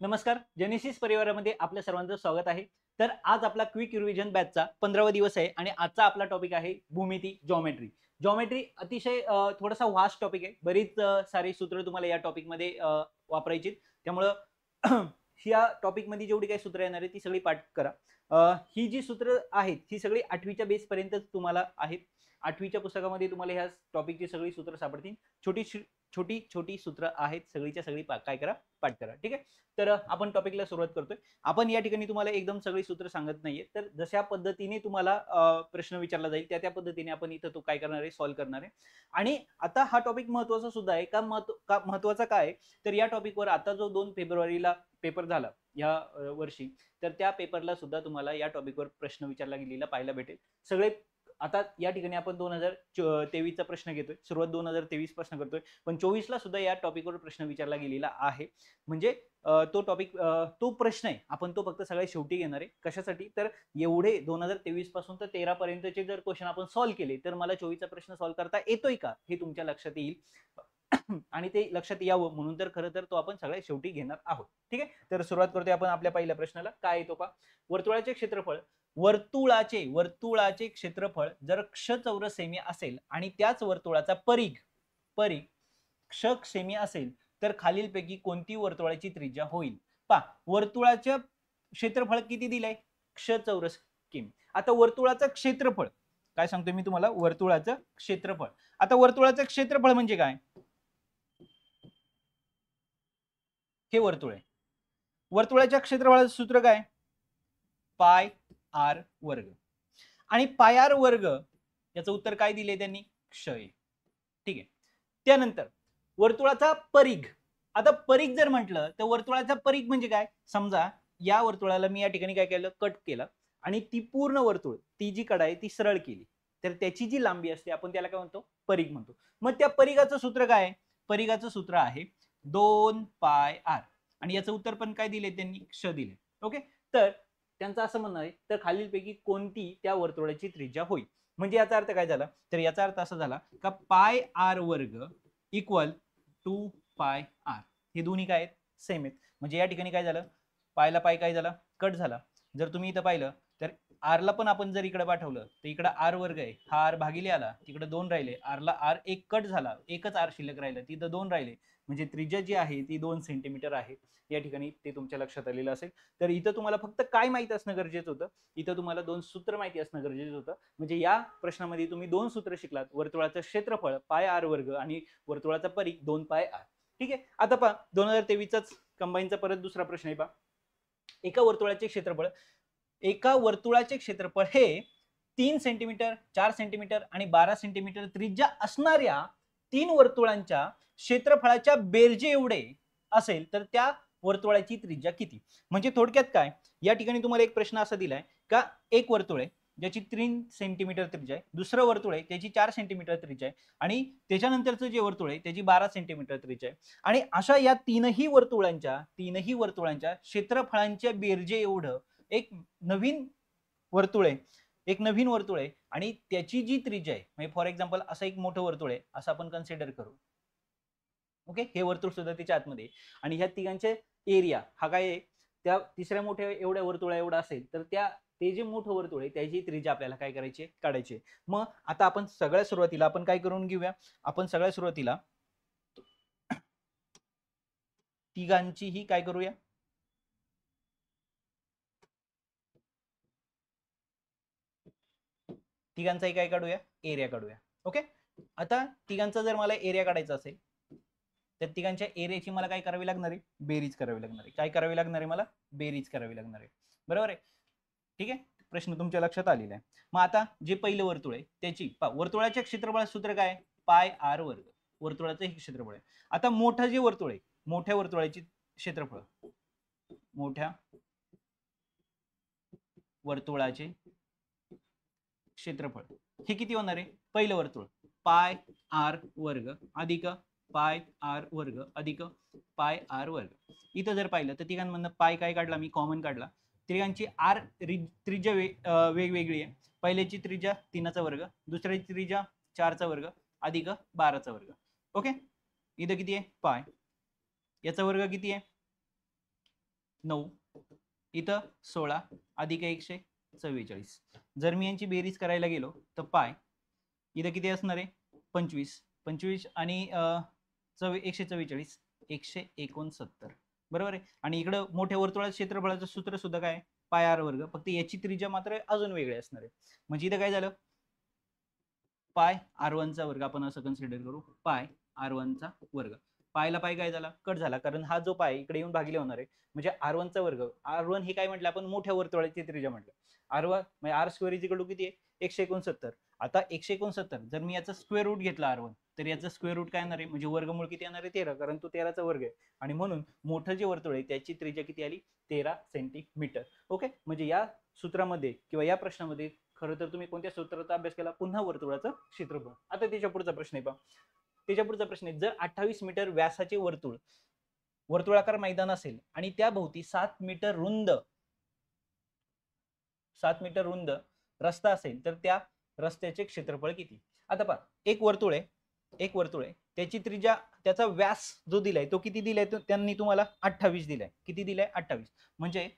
नमस्कार. जेनेसिस परिवारामध्ये आपल्या सर्वांचं स्वागत आहे. तर आज आपला क्विक रिव्हिजन बॅचचा 15वा दिवस आहे आणि आजचा आपला टॉपिक आहे भूमिती, जॉमेट्री. जॉमेट्री अतिशय थोडासा व्हास्ट टॉपिक आहे. बरीच सारी सूत्र तुम्हाला या टॉपिकमध्ये वापरायची. त्यामुळं या टॉपिकमध्ये जेवढी काही सूत्र येणार आहे ती सगळी पाठ करा. ही जी सूत्र आहेत ही सगळी 8वीच्या बेस पर्यंत तुम्हाला आहेत. 8वीच्या पुस्तकामध्ये तुम्हाला ह्या टॉपिकची सगळी सूत्र सापडतील. छोटी छोटी छोटी सूत्र आहेत, सगळीच्या सगळी काय करा, पाठ करा. ठीक आहे. तर आपण टॉपिकला सुरुवात करतोय. आपण या ठिकाणी तुम्हाला एकदम सगळी सूत्र सांगत नाहीये, तर जशा पद्धतीने तुम्हाला प्रश्न विचारला जाईल त्या पद्धतीने आपण इथं तो काय करणार आहे, सॉल्व्ह करणार आहे. आणि आता हा टॉपिक महत्वाचा सुद्धा आहे. का महत्वाचा काय, तर या टॉपिकवर आता जो 2 फेब्रुवारीला पेपर झाला या वर्षी, तर त्या पेपरला सुद्धा तुम्हाला या टॉपिकवर प्रश्न विचारला गेलेला पाहायला भेटेल. सगळे आता या ठिकाणी आपण 2023 चा प्रश्न घेतोय, सुरुवात 2023 पासून करतोय, पण 24 ला सुद्धा या टॉपिकवर प्रश्न विचारला गेलेला आहे. म्हणजे तो टॉपिक, तो प्रश्न आहे, आपण तो फक्त सगळ्यात शेवटी घेणार आहे. कशासाठी, तर एवढे 2023 पासून तर 13 पर्यंतचे जर क्वेश्चन आपण सॉल्व्ह केले तर मला 24 चा प्रश्न सॉल्व्ह करता येतोय का हे तुमच्या लक्षात येईल. आणि ते लक्षात यावं म्हणून तर खरं तर तो आपण सगळ्यात शेवटी घेणार आहोत. ठीक आहे. तर सुरुवात करतोय आपण आपल्या पहिल्या प्रश्नाला. काय येतो का, वर्तुळाचे क्षेत्रफळ, वर्तुळाचे क्षेत्रफळ जर क्ष चौरस सेमी असेल आणि त्याच वर्तुळाचा परिघ परिघ क्ष सेमी असेल तर खालीलपैकी कोणती वर्तुळाची त्रिज्या होईल. वर्तुळाचे क्षेत्रफळ किती दिलंय, क्ष चौरस सेमी. आता वर्तुळाचं क्षेत्रफळ काय सांगतोय मी तुम्हाला, वर्तुळाचं क्षेत्रफळ. आता वर्तुळाचं क्षेत्रफळ म्हणजे काय, हे वर्तुळ आहे. वर्तुळाच्या क्षेत्रफळाचं सूत्र काय, पाय आर वर्ग. आणि पाय आर वर्ग याचं उत्तर काय दिले त्यांनी, क्षय. ठीक आहे. त्यानंतर वर्तुळाचा परिघ. आता परिघ जर म्हटलं तर वर्तुळाचा परिघ म्हणजे काय, समजा या वर्तुळाला मी या ठिकाणी काय केलं, कट केलं आणि ती पूर्ण वर्तुळ, ती जी कडा आहे ती सरळ केली, तर त्याची जी लांबी असते आपण त्याला काय म्हणतो, परिघ म्हणतो. मग त्या परिघाचं सूत्र काय आहे, परिघाचं सूत्र आहे 2 पाय आर. आणि याचं उत्तर पण काय दिले त्यांनी, क्ष दिले. ओके. तर त्यांचं असं म्हणणं आहे, तर खालीलपैकी कोणती त्या वर्तुळाची त्रिज्या होईल. म्हणजे याचा अर्थ काय झाला, तर याचा अर्थ असा झाला का पाय आर वर्ग इक्वल 2 पाय आर, हे दोन्ही काय आहेत, सेम आहेत. म्हणजे या ठिकाणी काय झालं, पायला पाय काय झाला, कट झाला. जर तुम्ही इथं पाहिलं तर आरला पण आपण जर इकडे पाठवलं तर इकडे आर वर्ग आहे, हा आर भागिले आला, तिकडे 2 राहिले, आरला आर एक कट झाला, एकच आर शिल्लक राहिलं, तिथं 2 राहिले. म्हणजे त्रिज्या जी आहे ती 2 सेंटीमीटर आहे. या ठिकाणी ते तुमच्या लक्षात आलेलं असेल. तर इथं तुम्हाला फक्त काय माहिती असणं गरजेचं होतं, इथं तुम्हाला 2 सूत्र माहिती असणं गरजेचं होतं. म्हणजे या प्रश्नामध्ये तुम्ही 2 सूत्र शिकलात, वर्तुळाचं क्षेत्रफळ पाय आर वर्ग आणि वर्तुळाचा परिघ 2 पाय आर. ठीक आहे. आता पहा 2023 कंबाईनचा परत दुसरा प्रश्न आहे. पहा, एका वर्तुळाचे क्षेत्रफळ हे 3 सेंटीमीटर, 4 सेंटीमीटर आणि 12 सेंटीमीटर त्रिज्या असणाऱ्या 3 वर्तुळांच्या क्षेत्रफळाच्या बेरजे एवढे असेल तर त्या वर्तुळाची त्रिज्या किती. म्हणजे थोडक्यात काय, या ठिकाणी तुम्हाला एक प्रश्न असा दिलाय का, एक वर्तुळ आहे ज्याची 3 सेंटीमीटर त्रिज्या आहे, दुसरं वर्तुळ आहे त्याची 4 सेंटीमीटर त्रिज्या आहे आणि त्याच्यानंतरचं जे वर्तुळ आहे त्याची 12 सेंटीमीटर त्रिज्या आहे. आणि अशा या तीनही वर्तुळांच्या क्षेत्रफळांच्या बेरजे एवढं एक नवीन वर्तुळ आहे, एक नवीन वर्तुळ आहे आणि त्याची जी त्रिज्या आहे, म्हणजे फॉर एक्झाम्पल असं एक मोठं वर्तुळ आहे असं आपण कन्सिडर करू. ओके. हे वर्तुळ सुद्धा त्याच्या आतमध्ये आणि ह्या तिघांचे एरिया हा काय आहे, त्या तिसऱ्या मोठ्या एवढ्या वर्तुळा एवढा असेल तर त्या ते जे मोठं वर्तुळ आहे त्याची त्रिज्या आपल्याला काय करायची, काढायची. मग आता आपण सगळ्या सुरुवातीला आपण काय करून घेऊया, आपण सगळ्या सुरुवातीला तिघांची ही काय करूया, तिघांचाही काय काढूया, एरिया काढूया. ओके. आता तिघांचा जर मला एरिया काढायचा असेल तर तिघांच्या एरियाची मला काय करावी लागणार आहे, बेरीज करावी लागणार आहे. काय करावी लागणार आहे, मला बेरीज करावी लागणार आहे. बरोबर आहे. ठीक आहे. प्रश्न तुमच्या लक्षात आलेला आहे. मग आता जे पहिलं वर्तुळ आहे त्याची वर्तुळाच्या क्षेत्रफळाचं सूत्र काय, पाय आर वर्ग. वर्तुळाचं हे क्षेत्रफळ आहे. आता मोठं जे वर्तुळ आहे, मोठ्या वर्तुळाची क्षेत्रफळ, मोठ्या वर्तुळाचे क्षेत्रफळ हे किती होणार आहे, पहिलं वर्तुळ पाय आर वर्ग अधिक पाय आर वर्ग अधिक पाय आर वर्ग. इथं जर पाहिलं तर तिघांमधनं पाय काय काढला मी, कॉमन काढला. तिघांची आर त्रिज्या वेगवेगळी आहे. पहिल्याची त्रिज्या 3चा वर्ग, दुसऱ्याची त्रिज्या 4चा वर्ग अधिक 12चा वर्ग. ओके. इथं किती आहे, पाय, याचा वर्ग किती आहे, 9, इथं 16 अधिक 144. जर मी यांची बेरीज करायला गेलो तर पाय इथं किती असणार आहे 25, 25 आणि 144 169, बरोबर आहे. आणि इकडं मोठ्या वर्तुळाच्या क्षेत्रफळाचं सूत्र सुद्धा काय पाय आर वर्ग, फक्त याची त्रिज्या मात्र अजून वेगळी असणार आहे. म्हणजे इथं काय झालं पाय R1 चा वर्ग आपण असं कन्सिडर करू, पाय R1 चा वर्ग. पायला पाय काय झाला कट झाला, कारण हा जो पाय इकडे येऊन भागले होणार आहे. म्हणजे R1 चा वर्ग, R1 हे काय म्हटलं आपण मोठ्या वर्तुळाची त्रिज्या म्हटलं. R1 म्हणजे R square is equal to किती आहे 169. आता 169 जर मी याचा स्क्वेअर रूट घेतला R1 तर याचा स्क्वेअर रूट काय येणार आहे म्हणजे वर्गमूळ किती येणार आहे 13, कारण तो 13चा वर्ग आहे. आणि म्हणून मोठं जे वर्तुळ आहे त्याची त्रिज्या किती आली 13 सेंटीमीटर. ओके, म्हणजे या सूत्रामध्ये किंवा या प्रश्नामध्ये खरं तर तुम्ही कोणत्या सूत्राचा अभ्यास केला, पुन्हा वर्तुळाचं क्षेत्रफळ. आता त्याच्या पुढचा प्रश्न आहे पहा, त्याच्या पुढचा प्रश्न आहे, जर 28 मीटर व्यासाचे वर्तुळ वर्तुळाकार मैदान असेल आणि त्या भोवती 7 मीटर रुंद रस्ता असेल तर त्या रस्त्याचे क्षेत्रफळ किती. आता पहा एक वर्तुळ आहे त्याची त्रिज्या त्याचा व्यास जो दिलाय तो किती दिलाय, तो त्यांनी तुम्हाला 28 दिलाय. किती दिलाय 28. म्हणजे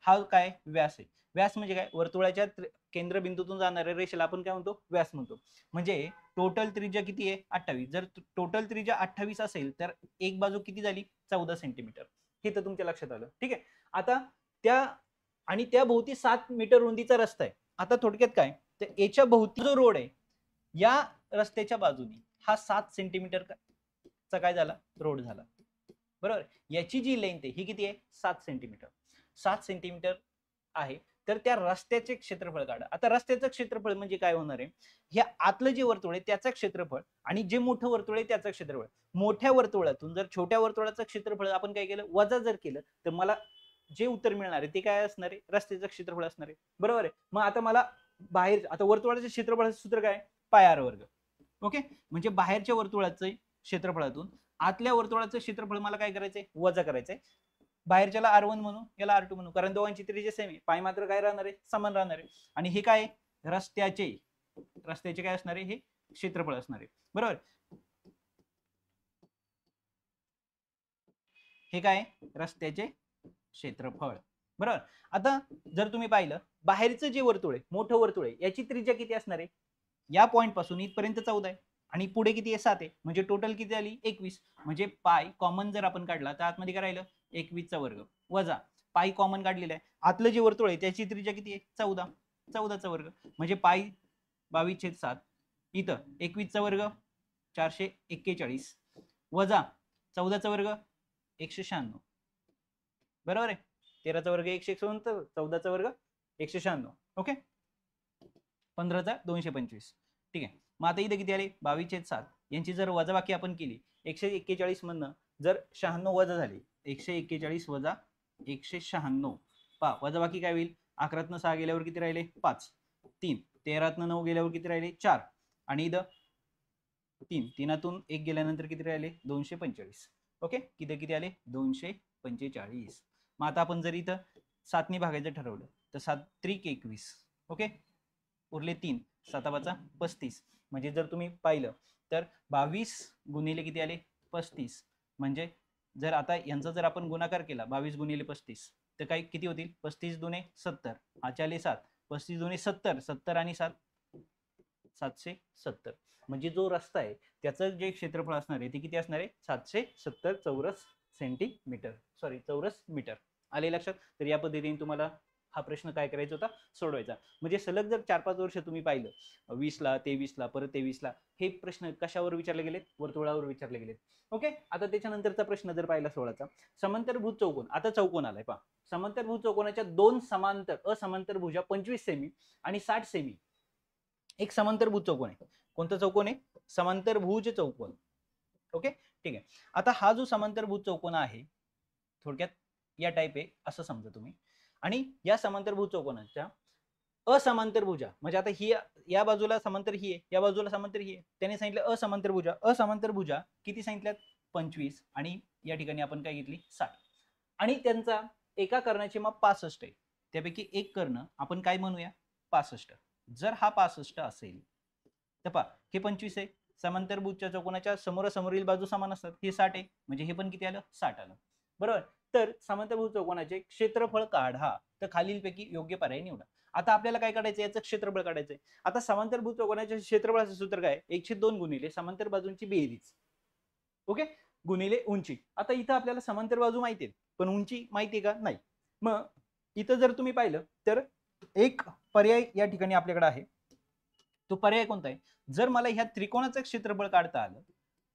हा काय व्यास आहे. व्यास म्हणजे काय वर्तुळाच्या केंद्रबिंदूतून जाणाऱ्या रेषेला आपण काय म्हणतो व्यास म्हणतो. म्हणजे टोटल त्रिज्या किती आहे 28. जर टोटल त्रिज्या 28 असेल तर एक बाजू किती झाली 14 सेंटीमीटर. हे तर तुमच्या लक्षात आलं. ठीक आहे. आता त्या भोवती 7 मीटर रुंदीचा रस्ता आहे. आता थोडक्यात काय तर याच्या भोवती जो रोड आहे या रस्त्याच्या बाजूनी हा 7 सेंटीमीटर चा काय झाला रोड झाला, बरोबर. याची जी लेंथ आहे ही किती आहे 7 सेंटीमीटर. 7 सेंटीमीटर आहे. तर त्या रस्त्याचे क्षेत्रफळ काढा. आता रस्त्याचं क्षेत्रफळ म्हणजे काय होणार आहे, ह्या आतलं जे वर्तुळ आहे त्याचं क्षेत्रफळ आणि जे मोठं वर्तुळ आहे त्याचं क्षेत्रफळ. मोठ्या वर्तुळातून जर छोट्या वर्तुळाचं क्षेत्रफळ आपण काय केलं वजा जर केलं तर मला जे उत्तर मिळणार आहे ते काय असणार आहे रस्त्याचं क्षेत्रफळ असणार आहे, बरोबर आहे. मग आता मला बाहेर आता वर्तुळाचं क्षेत्रफळाचं सूत्र काय पाय आर वर्ग. ओके, म्हणजे बाहेरच्या वर्तुळाचं क्षेत्रफळातून आतल्या वर्तुळाचं क्षेत्रफळ मला काय करायचंय वजा करायचंय. बाहेरच्याला R1 म्हणू याला R2 म्हणू, कारण दोघांची त्रिज्या सेम आहे. पाय मात्र काय राहणार आहे समान राहणार आहे. आणि हे काय रस्त्याचे काय असणार आहे हे क्षेत्रफळ असणार आहे, बरोबर. हे काय रस्त्याचे क्षेत्रफळ, बरोबर. आता जर तुम्ही पाहिलं बाहेरचं जे वर्तुळ आहे मोठं वर्तुळ आहे याची त्रिज्या किती असणार आहे या पॉईंट पासून इथपर्यंत 14 आहे आणि पुढे किती आहे 7 आहे. म्हणजे टोटल किती झाली 21. म्हणजे पाय कॉमन जर आपण काढला तर आतमध्ये काय राहिलं 21 चा वर्ग वजा पाय कॉमन काढलेला आहे. आतलं जे वर्तुळ आहे त्याची त्रिज्या किती आहे 14, 14 चा वर्ग. म्हणजे पाय 22/7 इथं 21 चा वर्ग 441 वजा 14 चा वर्ग 196, बरोबर आहे. 13 चा वर्ग 169, 14 चा वर्ग 196. ओके, 15 चा 225. ठीक आहे. मग आता इथे किती आले 22/7. यांची जर वजाबाकी आपण केली 141 मधनं जर 96 वजा झाली 141 वजा 196 पहा वजाबाकी काय होईल 11तनं 6 गेल्यावर किती राहिले 5, 3 13तनं 9 गेल्यावर किती राहिले 4 आणि इथं 3 3तून 1 गेल्यानंतर किती राहिले 245. ओके, किती आले 245. मग आता आपण जर इथं 7 ने भागायचं ठरवलं तर 7 त्रिक 21. ओके, उरले 3 7 35. म्हणजे जर तुम्ही पाहिलं तर 22 गुणिले किती आले 35. म्हणजे जर आता यांचा जर आपण गुणाकार केला 22 गुणिले 35 तर काय किती होतील 35 दुने 70 आले 7 35 दुने 70 70 आणि 7 770. म्हणजे जो रस्ता आहे त्याचं जे क्षेत्रफळ असणार आहे ते किती असणार आहे 770 चौरस सेंटीमीटर चौरस मीटर. आले लक्षात. तर या पद्धतीने तुम्हाला हा प्रश्न काय करायचा होता सोडवायचा. म्हणजे सलग जर 4-5 वर्ष तुम्ही पाहिलं 20 ला 23 ला परत 23 ला हे प्रश्न कशावर विचारले गेलेत वर्तुळावर विचारले गेलेत. ओके, आता त्याच्यानंतरचा प्रश्न जर पाहिला 16चा समांतरभुज चौकोन. आता चौकोन आलाय पहा. समांतरभुज चौकोनाच्या दोन असमांतर भुजा 25 सेमी आणि 60 सेमी एक समांतरभुज चौकोन आहे. कोणता चौकोन आहे समांतरभुज चौकोन. ओके, ठीक आहे. आता हा जो समांतरभुज चौकोन आहे थोडक्यात या टाइप आहे असं समजा तुम्ही. आणि या समांतरभुज चौकोनाच्या असमांतर भुजा म्हणजे आता ही या बाजूला समांतर ही आहे या बाजूला समांतर ही आहे. त्याने सांगितलं असमांतर भुजा किती सांगितल्यात 25 आणि या ठिकाणी आपण काय घेतली 60 आणि त्यांचा एका कर्णाचे माप 65 आहे. त्यापैकी एक कर्ण आपण काय म्हणूया 65. जर हा 65 असेल तर पहा हे 25 आहे. समांतरभुजच्या चौकोनाच्या समोरासमोरील बाजू समान असतात. हे 60 आहे म्हणजे हे पण किती आलं 60 आलं, बरोबर. तर समांतरभुज चौकोनाचे क्षेत्रफळ काढा. तर खालीलपैकी योग्य पर्याय निवडा. आता आपल्याला काय काढायचं, याचं क्षेत्रफळ काढायचंय. आता समांतरभुज चौकोनाच्या क्षेत्रफळाचं सूत्र काय, 1/2 गुणिले समांतर बाजूंची बेरीज, ओके, गुणिले उंची. आता इथं आपल्याला समांतर बाजू माहिती आहे, पण उंची माहिती का, नाही. मग इथं जर तुम्ही पाहिलं तर एक पर्याय या ठिकाणी आपल्याकडे आहे. तो पर्याय कोणता आहे, जर मला ह्या त्रिकोणाचं क्षेत्रफळ काढता आलं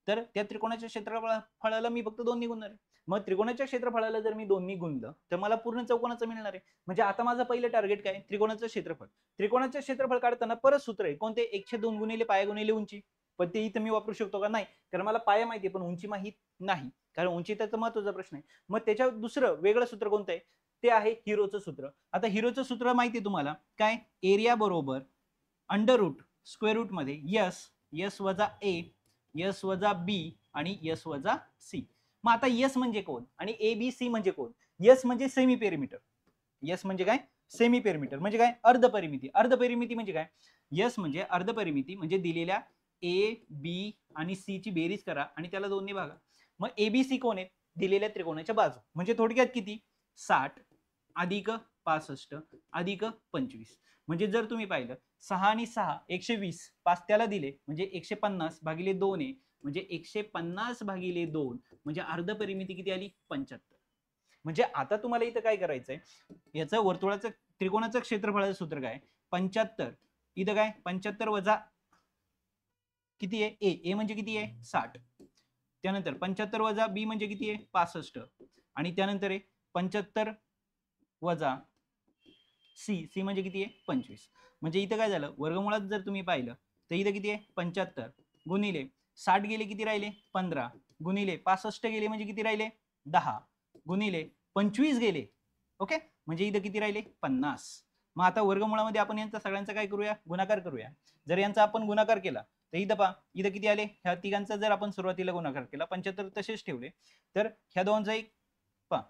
तर त्या त्रिकोणाच्या क्षेत्रफळाला मी फक्त 2 ने गुणणार आहे. मग त्रिकोणाच्या क्षेत्रफळाला जर मी 2 ने गुणलं तर मला पूर्ण चौकोनाचं मिळणार आहे. म्हणजे आता माझं पहिलं टार्गेट काय, त्रिकोणाचं क्षेत्रफळ. त्रिकोणाचं क्षेत्रफळ काढताना परत सूत्र आहे कोणते, 1/2 गुणिले पाया गुणिले उंची. पण ते इथं मी वापरू शकतो का, नाही, कारण मला पाया माहिती आहे पण उंची माहित नाही, कारण उंची त्याचा महत्वाचा प्रश्न आहे. मग त्याच्या दुसरं वेगळं सूत्र कोणतं आहे, ते आहे हिरोचं सूत्र. आता हिरोचं सूत्र माहिती आहे तुम्हाला काय, एरिया बरोबर अंडर रूट स्क्वेअर रूट मध्ये यस वजा ए, यस वजा बी आणि यस वजा सी. मग आता यस म्हणजे कोण आणि ए बी सी म्हणजे कोण. यस म्हणजे सेमी पेरिमीटर. यस म्हणजे काय, सेमी पेरिमीटर म्हणजे काय, अर्धपरिमिती. अर्धपरिमिती म्हणजे काय, यस म्हणजे अर्धपरिमिती म्हणजे दिलेल्या ए बी आणि सी ची बेरीज करा आणि त्याला 2 ने भागा. मग ए बी सी कोण आहेत, दिलेल्या त्रिकोणाच्या बाजू. म्हणजे थोडक्यात किती, 60 अधिक 65 अधिक 25. म्हणजे जर तुम्ही पाहिलं 6 आणि 6 120, 5 त्याला दिले म्हणजे 150 भागिले 2 आहे, म्हणजे 150 भागिले 2 म्हणजे अर्धपरिमिती किती आली, 75. म्हणजे आता तुम्हाला इथं काय करायचंय, याचं वर्तुळाचं त्रिकोणाचं क्षेत्रफळाचं सूत्र काय, 75. इथं काय 75 वजा किती आहे, ए म्हणजे किती आहे, 60. त्यानंतर 75 वजा बी म्हणजे किती आहे, 65. आणि त्यानंतर आहे 75 वजा सी म्हणजे किती आहे, 25. म्हणजे इथं काय झालं, वर्गमुळात जर तुम्ही पाहिलं तर इथं किती आहे, 75 गुणिले 60 गेले किती राहिले, 15 गुणिले 65 गेले म्हणजे किती राहिले, 10 गुणिले 25 गेले, ओके, म्हणजे इथं किती राहिले, 50. मग आता वर्गमुळामध्ये आपण यांचा सगळ्यांचा काय करूया, गुणाकार करूया. जर यांचा आपण गुणाकार केला तर इथं पहा, इथं किती आले, ह्या तिघांचा जर आपण सुरुवातीला गुणाकार केला 75 तसेच ठेवले तर ह्या दोनचा एक पहा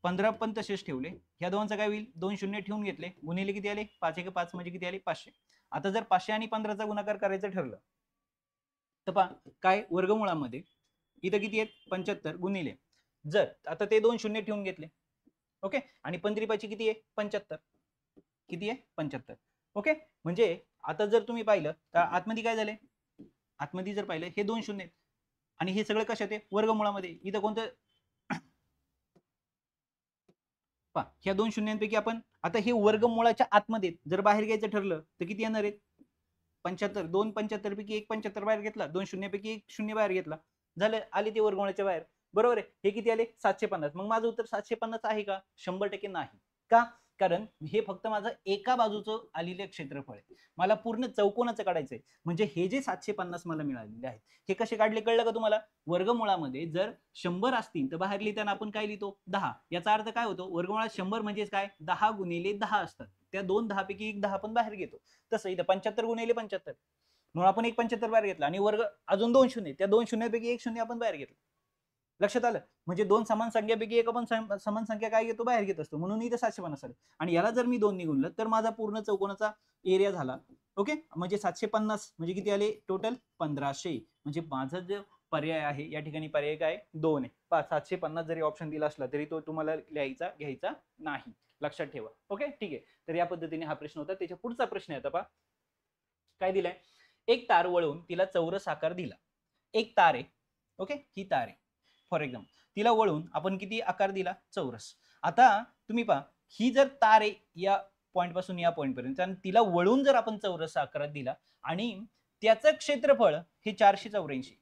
15 पण तसेच ठेवले, ह्या दोनचा काय होईल, 2 शून्य ठेवून घेतले, गुणिले किती आले, 5 1 5 म्हणजे किती आले, 500. आता जर 500 आणि 15चा गुणाकार करायचं ठरलं तर पहा काय, वर्गमुळामध्ये इथं किती आहेत, 75 गुणिले, जर आता ते 2 शून्य ठेवून घेतले, ओके, आणि 15 किती आहे, 75, किती आहे, 75, ओके. म्हणजे आता जर तुम्ही पाहिलं तर आतमध्ये काय झाले, आतमध्ये जर पाहिलं हे 2 शून्य आणि हे सगळं कशात आहे, वर्गमुळामध्ये. इथं कोणतं, पहा ह्या 2 शून्यांपैकी आपण आता हे वर्गमुळाच्या आतमध्ये जर बाहेर घ्यायचं ठरलं तर किती येणार आहेत, 75. 2 75 पैकी 1 75 बाहेर घेतला, 2 शून्यापैकी 1 शून्य बाहेर घेतला, झालं, आले ते वर्गमुळाच्या बाहेर, बरोबर आहे. हे किती आले, 750. मग माझं उत्तर 750 आहे का, 100% नाही. का, कारण हे फक्त माझं एका बाजूचं आलेलं क्षेत्रफळ आहे, मला पूर्ण चौकोनाचं काढायचंय. म्हणजे हे जे 750 मला मिळालेले आहेत हे कसे काढले कळलं का तुम्हाला, वर्गमुळामध्ये जर 100 असतील तर बाहेर लिहिताना आपण काय लिहितो, 10. याचा अर्थ काय होतो, वर्गमुळात 100 म्हणजे काय, 10 गुणिले 10 असतात, त्या 2 10 पैकी एक 10 आपण बाहेर घेतो. तसं इथं 75 गुणिले 75 म्हणून आपण एक 75 बाहेर घेतला आणि वर्ग अजून 2 शून्य, त्या 2 शून्यापैकी 1 शून्य आपण बाहेर घेतलं. लक्षात आलं, म्हणजे 2 समान संख्यापैकी एक आपण समान संख्या काय घेतो, बाहेर घेत असतो, म्हणून इथे 750 आले. आणि याला जर मी 2 ने गुणलं तर माझा पूर्ण चौकोनाचा एरिया झाला, ओके. म्हणजे 750 म्हणजे किती आले, टोटल 1500. म्हणजे माझा जो पर्याय आहे या ठिकाणी पर्याय काय, 2 आहे. 750 जरी ऑप्शन दिला असला तरी तो तुम्हाला लिहायचा घ्यायचा नाही, लक्षात ठेवा, ओके, ठीक आहे. तर या पद्धतीने हा प्रश्न होता. त्याच्या पुढचा प्रश्न आहे, आता पहा काय दिलाय, एक तार वळवून तिला चौरस आकार दिला. एक तार आहे, ओके, ही तार आहे फॉर एक्झाम्पल, तिला वळून आपण किती आकार दिला, चौरस. आता तुम्ही पहा, ही जर तार आहे या पॉइंट पासून या पॉइंट पर्यंत आणि तिला वळून जर आपण चौरस आकारात दिला आणि त्याचं क्षेत्रफळ हे 484,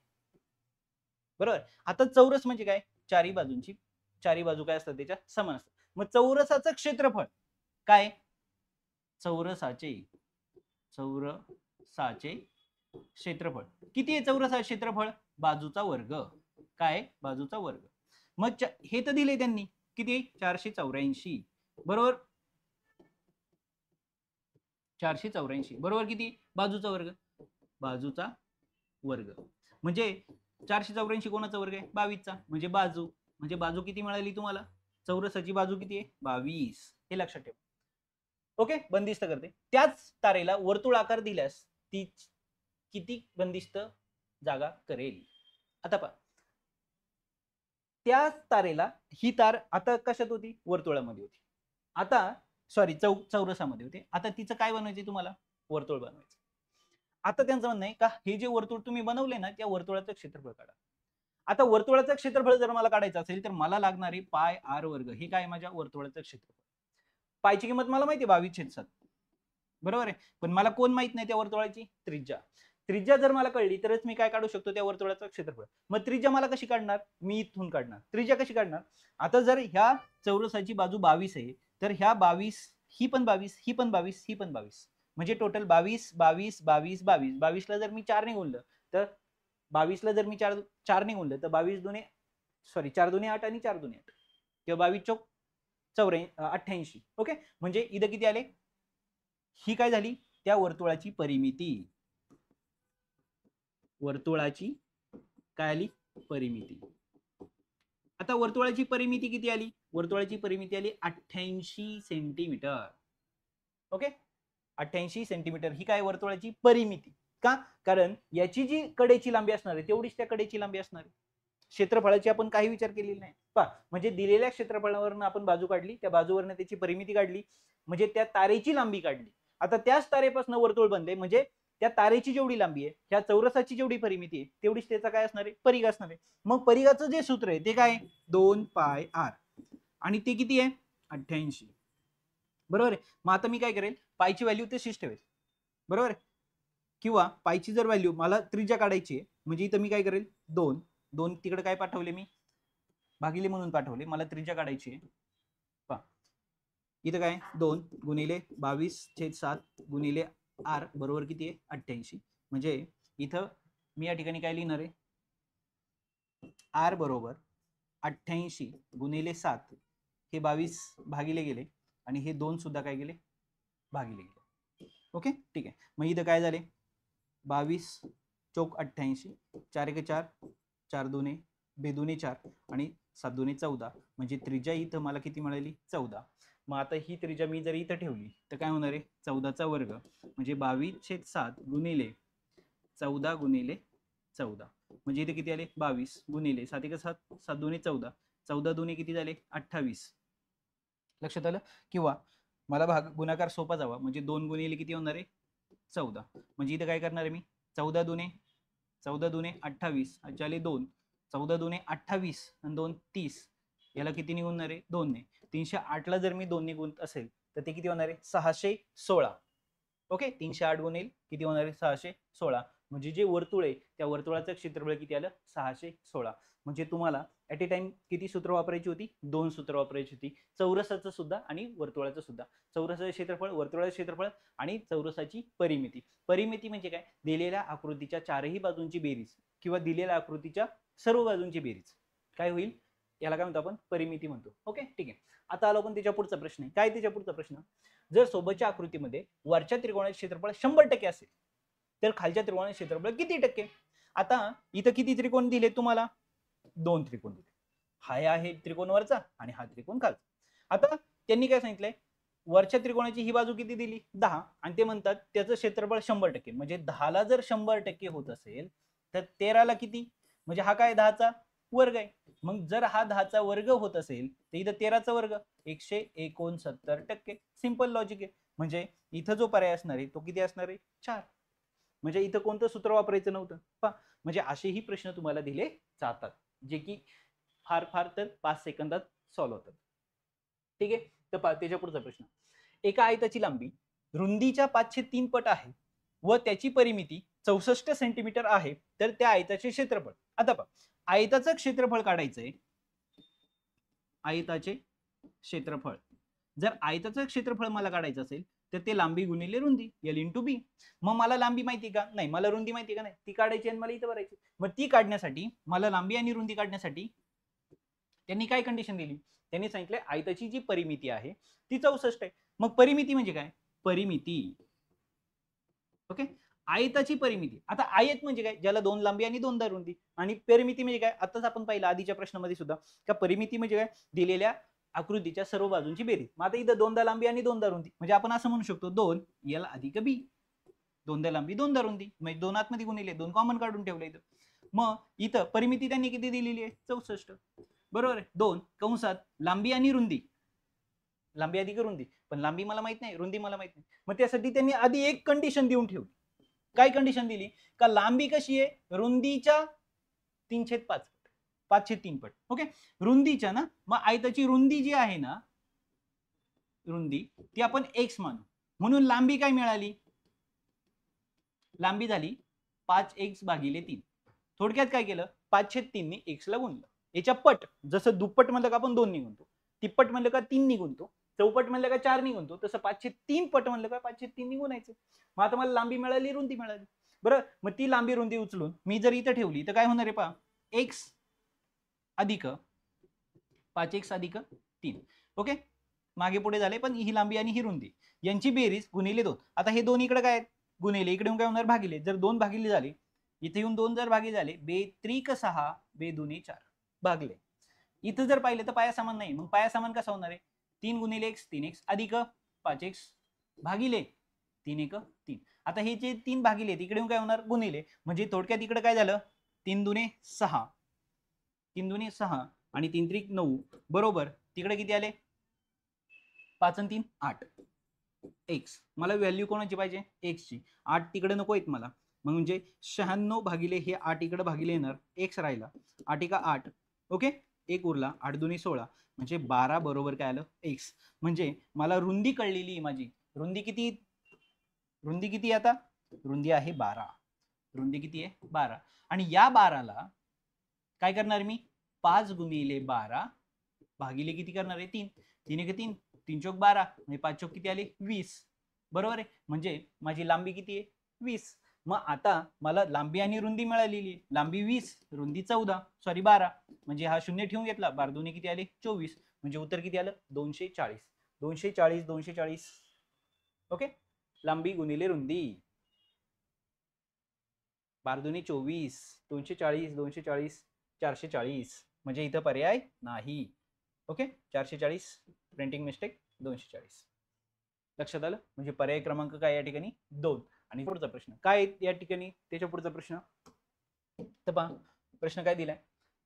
बरोबर. आता चौरस म्हणजे काय, चारी बाजू काय असतात त्याच्या समान असतात. मग चौरसाचं क्षेत्रफळ काय, चौरसाचे क्षेत्रफळ किती आहे, चौरसाचे क्षेत्रफळ बाजूचा वर्ग, काय, बाजूचा वर्ग. मग हे तर दिले त्यांनी किती, 484, बरोबर, 484 बरोबर किती, बाजूचा वर्ग. म्हणजे 484 कोणाचा वर्ग आहे, 22चा. म्हणजे बाजू किती मिळाली तुम्हाला, चौरसाची बाजू किती आहे, 22. हे लक्षात ठेवा, ओके. बंदिस्त करते, त्याच तारेला वर्तुळ आकार दिल्यास ती किती बंदिस्त जागा करेल. आता पहा त्या तारेला ही तार आता कशात होती, वर्तुळामध्ये होती, आता सॉरी चौरसामध्ये होते, आता तिचं काय बनवायचं तुम्हाला, वर्तुळ बनवायचं. आता त्यांचं म्हणणं आहे का हे जे वर्तुळ तुम्ही बनवले ना त्या वर्तुळाचं क्षेत्रफळ काढा. आता वर्तुळाचं क्षेत्रफळ जर मला काढायचं असेल तर मला लागणारे पाय आर वर्ग, हे काय माझ्या वर्तुळाचं क्षेत्रफळ. पायची किंमत मला माहिती आहे 22/7, बरोबर आहे, पण मला कोण माहित नाही त्या वर्तुळाची त्रिज्या. त्रिज्या जर मला कळली तरच मी काय काढू शकतो, त्या वर्तुळाचं क्षेत्रफळ. मग त्रिज्या मला कशी काढणार, मी इथून काढणार. त्रिज्या कशी काढणार, आता जर ह्या चौरसाची बाजू 22 आहे तर ह्या 22, ही पण 22, ही पण 22, ही पण 22, म्हणजे टोटल 22 22 22 22. 22 ला जर मी 4 ने गुणलं तर 22 ला जर मी 4 ने गुणलं तर 22 दुने सॉरी 4 दुने 8 आणि 4 दुने 8 किंवा 22 चौक 88. ओके, म्हणजे इथं किती आले, ही काय झाली त्या वर्तुळाची परिमिती. वर्तुळाची काय आली, परिमिती. आता वर्तुळाची परिमिती किती आली, वर्तुळाची परिमिती आली 88 सेंटीमीटर. ओके, 88 सेंटीमीटर ही काय वर्तुळाची परिमिती. का, कारण याची जी कडेची लांबी असणार आहे तेवढीच त्या कडेची लांबी असणार आहे. क्षेत्रफळाची आपण काही विचार केलेला नाही. पहा, म्हणजे दिलेल्या क्षेत्रफळावरून आपण बाजू काढली, त्या बाजूवरनं त्याची परिमिती काढली, म्हणजे त्या तारेची लांबी काढली. आता त्याच तारेपासून वर्तुळ बनले, म्हणजे त्या तारेची जेवढी लांबी आहे, ह्या चौरसाची जेवढी परिमिती आहे तेवढीच त्याचा काय असणार आहे, परिघ असणार आहे. मग परिघाचं जे सूत्र आहे ते काय, 2 पाय आर, आणि ते किती आहे 88, बरोबर आहे. मग आता मी काय करेल, पायची व्हॅल्यू तशीच ठेवेल, बरोबर आहे, किंवा पायची जर व्हॅल्यू मला त्रिज्या काढायची आहे, म्हणजे इथं मी काय करेल, 2 2 तिकडे काय पाठवले मी, भागिले म्हणून पाठवले, मला त्रिज्या काढायची आहे. पहा इथं काय 2 गुणिले 22/7 गुणिले आर बरोबर किती आहे 88, म्हणजे इथं मी या ठिकाणी काय लिहिणार आहे, आर बरोबर 88 गुणिले 7, हे 22 भागिले गेले आणि हे 2 सुद्धा काय गेले, भागिले गेले. ओके, ठीक आहे. मग इथं काय झाले, 22 चौक 88, 4 1 4, 4 2 बेदुने 4 आणि 7 2 14, म्हणजे त्रिज्या इथं मला किती मिळाली, 14. मग आता ही त्रिज्या मी जर इथं ठेवली तर काय होणार आहे, 14चा वर्ग, म्हणजे 22/7 गुणिले 14 गुणिले 14, म्हणजे इथे किती आले 22 गुणिले 7 1 7, 7 2 14, 14 2 किती झाले 28. लक्षात आलं, किंवा मला भाग गुणाकार सोपा जावा, म्हणजे 2 गुणिले किती होणार आहे 14, म्हणजे इथे काय करणार आहे मी, 14 2 28, आले 2, 14 2 28 आणि 2 30, याला किती निघून आहे 2 ने. 308 ला जर मी 2 ने गुणत असेल तर ते किती होणार आहे 616. ओके, 308 गुणिले किती होणार आहे 616, म्हणजे जे वर्तुळ आहे त्या वर्तुळाचं क्षेत्रफळ किती आलं 616. म्हणजे तुम्हाला ऍट ए टाइम किती सूत्र वापरायची होती, 2 सूत्र वापरायची होती, चौरसाचं सुद्धा आणि वर्तुळाचं सुद्धा. चौरसाचं क्षेत्रफळ, वर्तुळाचं क्षेत्रफळ आणि चौरसाची परिमिती. परिमिती म्हणजे काय, दिलेल्या आकृतीच्या चारही बाजूंची बेरीज किंवा दिलेल्या आकृतीच्या सर्व बाजूंची बेरीज काय होईल, याला काय म्हणतो आपण, परिमिती म्हणतो. ओके, ठीक आहे. आता आलो आपण त्याच्या पुढचा प्रश्न आहे. काय त्याच्या पुढचा प्रश्न, जर सोबतच्या आकृतीमध्ये वरच्या त्रिकोणाचे क्षेत्रफळ 100% असेल तर खालच्या त्रिकोणाचे क्षेत्रफळ किती टक्के. आता इथं किती त्रिकोण दिले तुम्हाला, 2 त्रिकोण दिले, हा आहे त्रिकोण वरचा आणि हा त्रिकोण खालचा. आता त्यांनी काय सांगितलंय, वरच्या त्रिकोणाची ही बाजू किती दिली 10, आणि ते म्हणतात त्याचं क्षेत्रफळ 100%, म्हणजे 10 ला जर 100% होत असेल तर 13 ला किती, म्हणजे हा काय 10चा वर्ग आहे. मग जर हा 10चा वर्ग होत असेल तर इथं 13चा वर्ग 169%. सिंपल लॉजिक आहे. म्हणजे इथं जो पर्याय असणार आहे तो किती असणार आहे 4. म्हणजे इथं कोणतं सूत्र वापरायचं नव्हतं. पहा, म्हणजे असेही प्रश्न तुम्हाला दिले जातात जे की फार फार तर 5 सेकंदात सॉल्व्ह होतात. ठीक आहे, तर त्याच्या पुढचा प्रश्न, एका आयताची लांबी रुंदीच्या 5/3 पट आहे व त्याची परिमिती 64 सेंटीमीटर आहे, तर त्या आयताचे क्षेत्रफळ. आता पहा, आयताचं क्षेत्रफळ काढायचंय, आयताचे क्षेत्रफळ, जर आयताचं क्षेत्रफळ मला काढायचं असेल तर ते लांबी गुणिले रुंदी, L × B. मग मला लांबी माहिती का नाही, मला रुंदी माहिती का नाही, ती काढायची आणि मला इथं भरायची. मग ती काढण्यासाठी मला लांबी आणि रुंदी काढण्यासाठी त्यांनी काय कंडिशन दिली, त्यांनी सांगितलं आयताची जी परिमिती आहे ती 64 आहे. मग परिमिती म्हणजे काय, परिमिती, ओके, आयताची परिमिती. आता आयत म्हणजे काय, ज्याला 2 लांबी आणि 2 रुंदी, आणि परिमिती म्हणजे काय, आताच आपण पाहिलं आधीच्या प्रश्नामध्ये सुद्धा का परिमिती म्हणजे काय, दिलेल्या आकृतीच्या सर्व बाजूंची बेरीज. मग आता इथं 2 लांबी आणि 2 रुंदी, म्हणजे आपण असं म्हणू शकतो 2 L + B, 2 लांबी 2 रुंदी, म्हणजे 2 आतमध्ये गुणिले 2 कॉमन काढून ठेवलं इथं. मग इथं परिमिती त्यांनी किती दिलेली आहे 64. बरोबर आहे. 2 कंसात लांबी आणि रुंदी, लांबी अधिक रुंदी, पण लांबी मला माहित नाही, रुंदी मला माहित नाही. मग त्यासाठी त्यांनी आधी एक कंडिशन देऊन ठेवली. काय कंडिशन दिली? का लांबी कशी आहे? रुंदीच्या 3/5 पट, 5/3 पट. ओके, रुंदीच्या ना, मग आयताची रुंदी जी आहे ना, रुंदी ती आपण x मानू, म्हणून लांबी काय मिळाली? लांबी झाली 5x भागिले 3. थोडक्यात काय केलं? 5/3 ने x ला गुणलं. याच्या पट, जसं दुप्पट म्हणलं का आपण 2 ने गुणतो, तिप्पट म्हणलं का 3 ने गुणतो, चौपट म्हणलं का 4 ने गुणतो, तसं 5/3 पट म्हणलं का 5/3 ने गुणायचं. मग आता मला लांबी मिळाली, रुंदी मिळाली. बरं, मग ती लांबी रुंदी उचलून मी जर इथं ठेवली तर काय होणार आहे पहा, x अधिक 5x अधिक 3. ओके, मागे पुढे झाले, पण ही लांबी आणि ही रुंदी यांची बेरीज गुणिले 2. आता हे दोन इकडे काय आहेत? गुणिले, इकडे येऊन काय होणार? भागिले. जर 2 भागिले झाले, इथे येऊन 2 जर भागिले झाले, बे त्रिक 6 बे दुनी 4 भागले. इथं जर पाहिलं तर पाया समान नाही, मग पाया समान कसा होणार आहे? 3 गुणिले x 3x अधिक 5x भागिले 3 1 3. आता हे जे 3 भागिले इकडे येऊन काय होणार? गुणिले. म्हणजे थोडक्यात इकडे काय झालं? 3 दुने 6, 3 दुने 6 आणि 3 त्रिक 9 बरोबर. तिकडे किती आले? 5 आणि 3 8 x. मला व्हॅल्यू कोणाची पाहिजे? x ची. 8 तिकडे नको आहेत मला, म्हणजे 96 भागिले हे 8 इकडे भागिले येणार, x राहिला, 8 एका 8. ओके, एक उरला, 8 दुनी 16 म्हणजे 12 बरोबर काय आलं? x. म्हणजे मला रुंदी कळलेली माझी. रुंदी किती? रुंदी किती आता? रुंदी आहे 12. रुंदी किती आहे? 12. आणि या 12ला काय करणार मी? 5 गुणिले 12 भागिले किती करणार आहे? 3. 3 1 3, 3 चौक 12 म्हणजे 5 चौक किती आले? 20 बरोबर आहे. म्हणजे माझी लांबी किती आहे? 20. मग आता मला लांबी आणि रुंदी मिळालेली आहे. लांबी 20, रुंदी 14, सॉरी 12, म्हणजे हा शून्य ठेवून घेतला, 12 दुने किती आले? 24. म्हणजे उत्तर किती आलं? 240. 240 240. ओके, लांबी गुणिले रुंदी, 12 दुने 24, 240 240 440, म्हणजे इथं पर्याय नाही. Okay, 440 printing mistake, 240. लक्षात आलं? म्हणजे पर्याय क्रमांक काय या ठिकाणी? 2. आणि पुढचा प्रश्न काय या ठिकाणी? त्याच्या पुढचा प्रश्न तर पहा, प्रश्न काय दिलाय?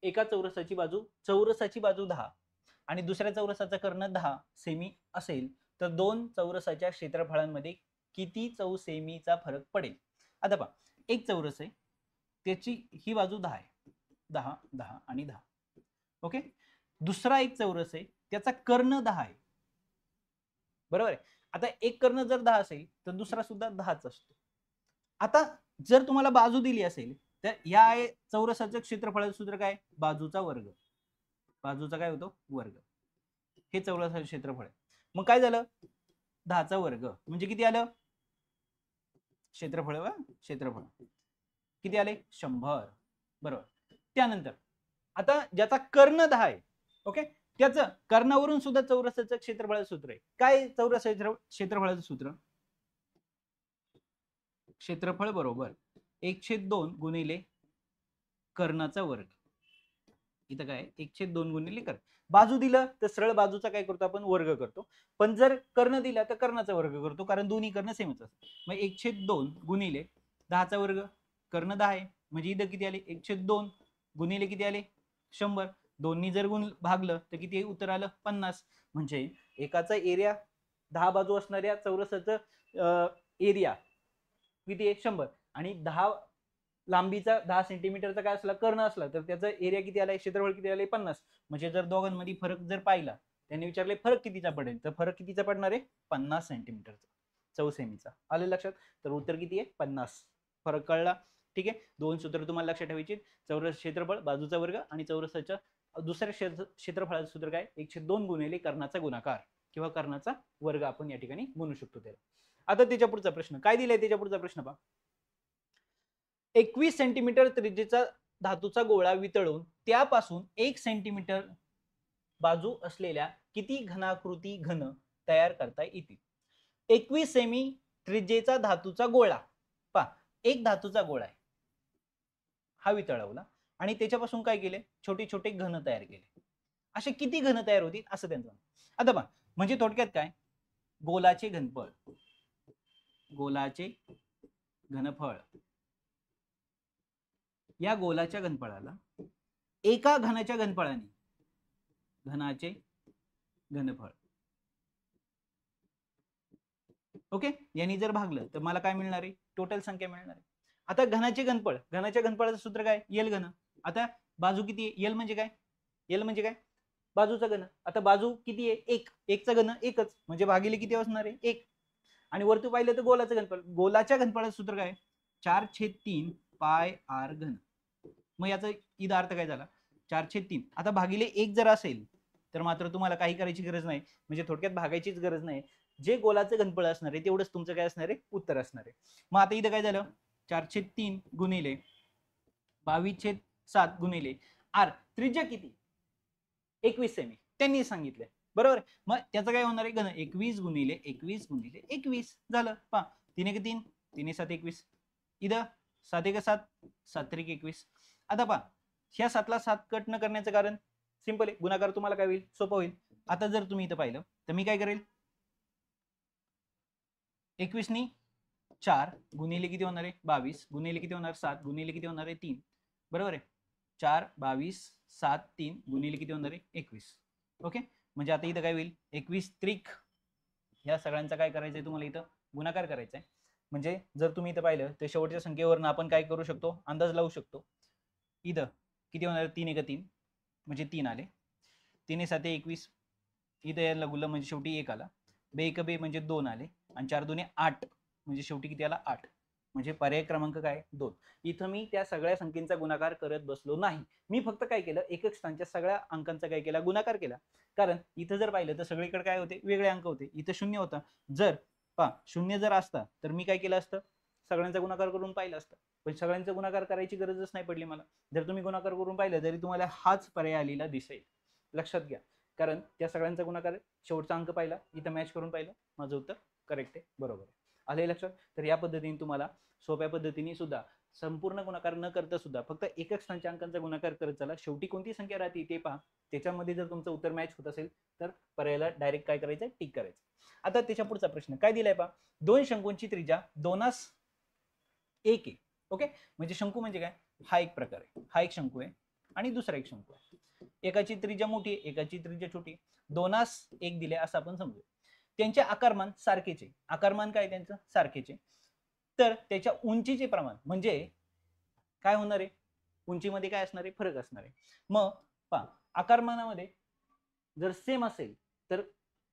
एका चौरसाची बाजू 10 आणि दुसऱ्या चौरसाचा कर्ण 10 सेमी असेल तर दोन चौरसाच्या क्षेत्रफळांमध्ये किती सेमीचा फरक पडेल? आता पहा, एक चौरस आहे, त्याची ही बाजू 10 आहे, 10 10 आणि 10. ओके, दुसरा एक चौरस आहे, त्याचा कर्ण 10 आहे, बरोबर आहे. आता एक कर्ण जर 10 असेल तर दुसरा सुद्धा 10च असतो. आता जर तुम्हाला बाजू दिली असेल तर या चौरसाचं क्षेत्रफळाचं सूत्र काय? बाजूचा वर्ग. बाजूचा काय होतो? वर्ग. हे चौरसाचं क्षेत्रफळ आहे. मग काय झालं? 10चा वर्ग म्हणजे किती आलं? क्षेत्रफळ क्षेत्रफळ किती आले? 100. बरोबर. त्यानंतर आता ज्याचा कर्ण 10 आहे, ओके, त्याचं कर्णावरून सुद्धा चौरसाचं क्षेत्रफळाचं सूत्र आहे. काय चौरसाचं क्षेत्रफळाचं सूत्र? क्षेत्रफळ बरोबर 1/2 गुणिले कर्णाचा वर्ग. इथं काय? 1/2 गुणिले कर्ण. बाजू दिलं तर सरळ बाजूचा काय करतो आपण? वर्ग करतो. पण जर कर्ण दिला तर कर्णाचा वर्ग करतो, कारण दोन्ही कर्ण सेमच असतात. मग 1/2 गुणिले 10चा वर्ग, कर्ण 10 आहे, म्हणजे इथं किती आले? 1/2 गुणिले किती आले? 100. दोन्ही जर गुण भागलं तर किती उत्तर आलं? 50. म्हणजे एकाचा एरिया 10 बाजू असणाऱ्या चौरसाचं एरिया किती आहे? 100. आणि 10 लांबीचा 10 सेंटीमीटरचा काय असला? कर्ण असला तर त्याचा एरिया किती आलाय? क्षेत्रफळ किती आलंय? 50. म्हणजे जर दोघांमध्ये फरक जर पाहिला, त्यांनी विचारले फरक कितीचा पडेल, तर फरक कितीचा पडणार आहे? 50 सेंटीमीटरचा, चौसेमीचा. आलं लक्षात? तर उत्तर किती आहे? 50. फरक कळला? ठीक आहे. दोन सूत्र तुम्हाला लक्षात ठेवायची. चौरस क्षेत्रफळ, बाजूचा वर्ग आणि चौरसाच्या दुसऱ्या क्षेत्रफळाचं सूत्र काय? 1/2 गुणिले कर्णाचा गुणाकार किंवा कर्णाचा वर्ग आपण या ठिकाणी म्हणू शकतो त्याला. आता त्याच्या पुढचा प्रश्न काय दिलाय? त्याच्या पुढचा प्रश्न पहा. 21 सेंटीमीटर त्रिज्येचा धातूचा गोळा वितळून त्यापासून 1 सेंटीमीटर बाजू असलेल्या किती घनाकृती घन तयार करता येतील? 21 सेमी त्रिज्येचा धातूचा गोळा. पहा, एक धातूचा गोळा आहे, हा वितळवला आणि त्याच्यापासून काय केले? छोटे छोटे घन तयार केले. असे किती घन तयार होतील असं त्यांचं. आता पहा, म्हणजे थोडक्यात काय? गोलाचे घनफळ, गोलाचे घनफळ, या गोलाच्या घनफळाला एका घनाच्या घनफळाने घनाचे घनफळ. ओके, यांनी जर भागलं तर मला काय मिळणार आहे? टोटल संख्या मिळणार आहे. आता घनाचे घनफळ, घनाच्या घनफळाचं सूत्र काय? यल घन. आता बाजू किती आहे? यल म्हणजे काय? यल म्हणजे काय? बाजूचा घन. आता बाजू किती आहे? एक. एकचा घन एकच, म्हणजे भागिले किती असणार आहे? एक. आणि वरती पाहिलं तर गोलाचं घनफळ, गोलाच्या घनफळाचं सूत्र काय? 4/3 पाय आर घन. मग याचा इथं अर्थ काय झाला? 4/3. आता भागिले एक जर असेल तर मात्र तुम्हाला काही करायची गरज नाही, म्हणजे थोडक्यात भागायचीच गरज नाही. जे गोलाचं घनफळ असणार आहे तेवढंच तुमचं काय असणार आहे? उत्तर असणार आहे. मग आता इथं काय झालं? 4/3 गुणिले 22/7 गुणिले आर. त्रिज्या किती? 21 सेमी त्यांनी सांगितलंय, बरोबर. मग त्याचं काय होणार आहे? घन 21 गुणिले 21 गुणिले 21 झालं. पहा, 3 एक 3, 3 7 21. इथं 7 एक 7, 7 3 21. आता पहा, ह्या 7ला 7 कट न करण्याचं कारण सिंपल आहे, गुणाकार तुम्हाला काय होईल? सोपं होईल. आता जर तुम्ही इथं पाहिलं तर मी काय करेल? 21 नी 4 गुणिले किती होणार आहे? 22 गुणिले किती होणार? 7 गुणिले किती होणार आहे? 3. बरोबर आहे. 4 22 7 3 गुणिले किती होणार आहे? 21. ओके, म्हणजे आता इथं काय होईल? 21 त्रिक या सगळ्यांचा काय करायचंय तुम्हाला? इथं गुणाकार करायचा आहे. म्हणजे जर तुम्ही इथं पाहिलं तर शेवटच्या संख्येवरून आपण काय करू शकतो? अंदाज लावू शकतो. इथं किती होणार? 3 एक 3, म्हणजे 3 आले. 3 7 21. इथं यायला गुल्ल म्हणजे शेवटी 1 आला. बे एक बे म्हणजे 2 आले. आणि 4 2 8, म्हणजे शेवटी किती आला? 8. म्हणजे पर्याय क्रमांक काय? 2. इथं मी त्या सगळ्या संख्येचा गुणाकार करत बसलो नाही. मी फक्त काय केलं? एकक स्थानच्या सगळ्या अंकांचा काय केला? गुणाकार केला. कारण इथं जर पाहिलं तर सगळीकडे काय होते? वेगळे अंक होते. इथं 0 होता. जर पहा 0 जर असता तर मी काय केलं असतं? सगळ्यांचा गुणाकार करून पाहिलं असतं. पण सगळ्यांचा गुणाकार करायची गरजच नाही पडली मला. जर तुम्ही गुणाकार करून पाहिलं तरी तुम्हाला हाच पर्याय आलेला दिसेल. लक्षात घ्या, कारण त्या सगळ्यांचा गुणाकार शेवटचा अंक पाहिला, इथं मॅच करून पाहिलं, माझं उत्तर करेक्ट आहे, बरोबर आहे. आले लक्षात? तर या पद्धतीने तुम्हाला सोप्या पद्धतीने सुद्धा संपूर्ण गुणाकार न करता सुद्धा फक्त एकच स्थानच्या अंकांचा गुणाकार करत चला. शेवटी कोणती संख्या राहते ते पहा. त्याच्यामध्ये जर तुमचं उत्तर मॅच होत असेल तर पर्यायाला डायरेक्ट काय करायचं? टिक करायचं. आता त्याच्या पुढचा प्रश्न काय दिलाय पहा? दोन शंकूंची त्रिज्या 2 1 आहे. ओके, म्हणजे शंकू म्हणजे काय? हा एक प्रकार आहे, हा एक शंकू आहे आणि दुसरा एक शंकू आहे. एकाची त्रिज्या मोठी आहे, एकाची त्रिज्या छोटी आहे. 2 1 दिले असं आपण समजू. त्यांचे आकारमान सारखेच आहे. आकारमान काय त्यांचं? सारखेच आहे. तर त्याच्या उंचीचे प्रमाण म्हणजे काय होणार आहे? उंचीमध्ये काय असणार आहे? फरक असणार आहे. मग पहा, आकारमानामध्ये जर सेम असेल तर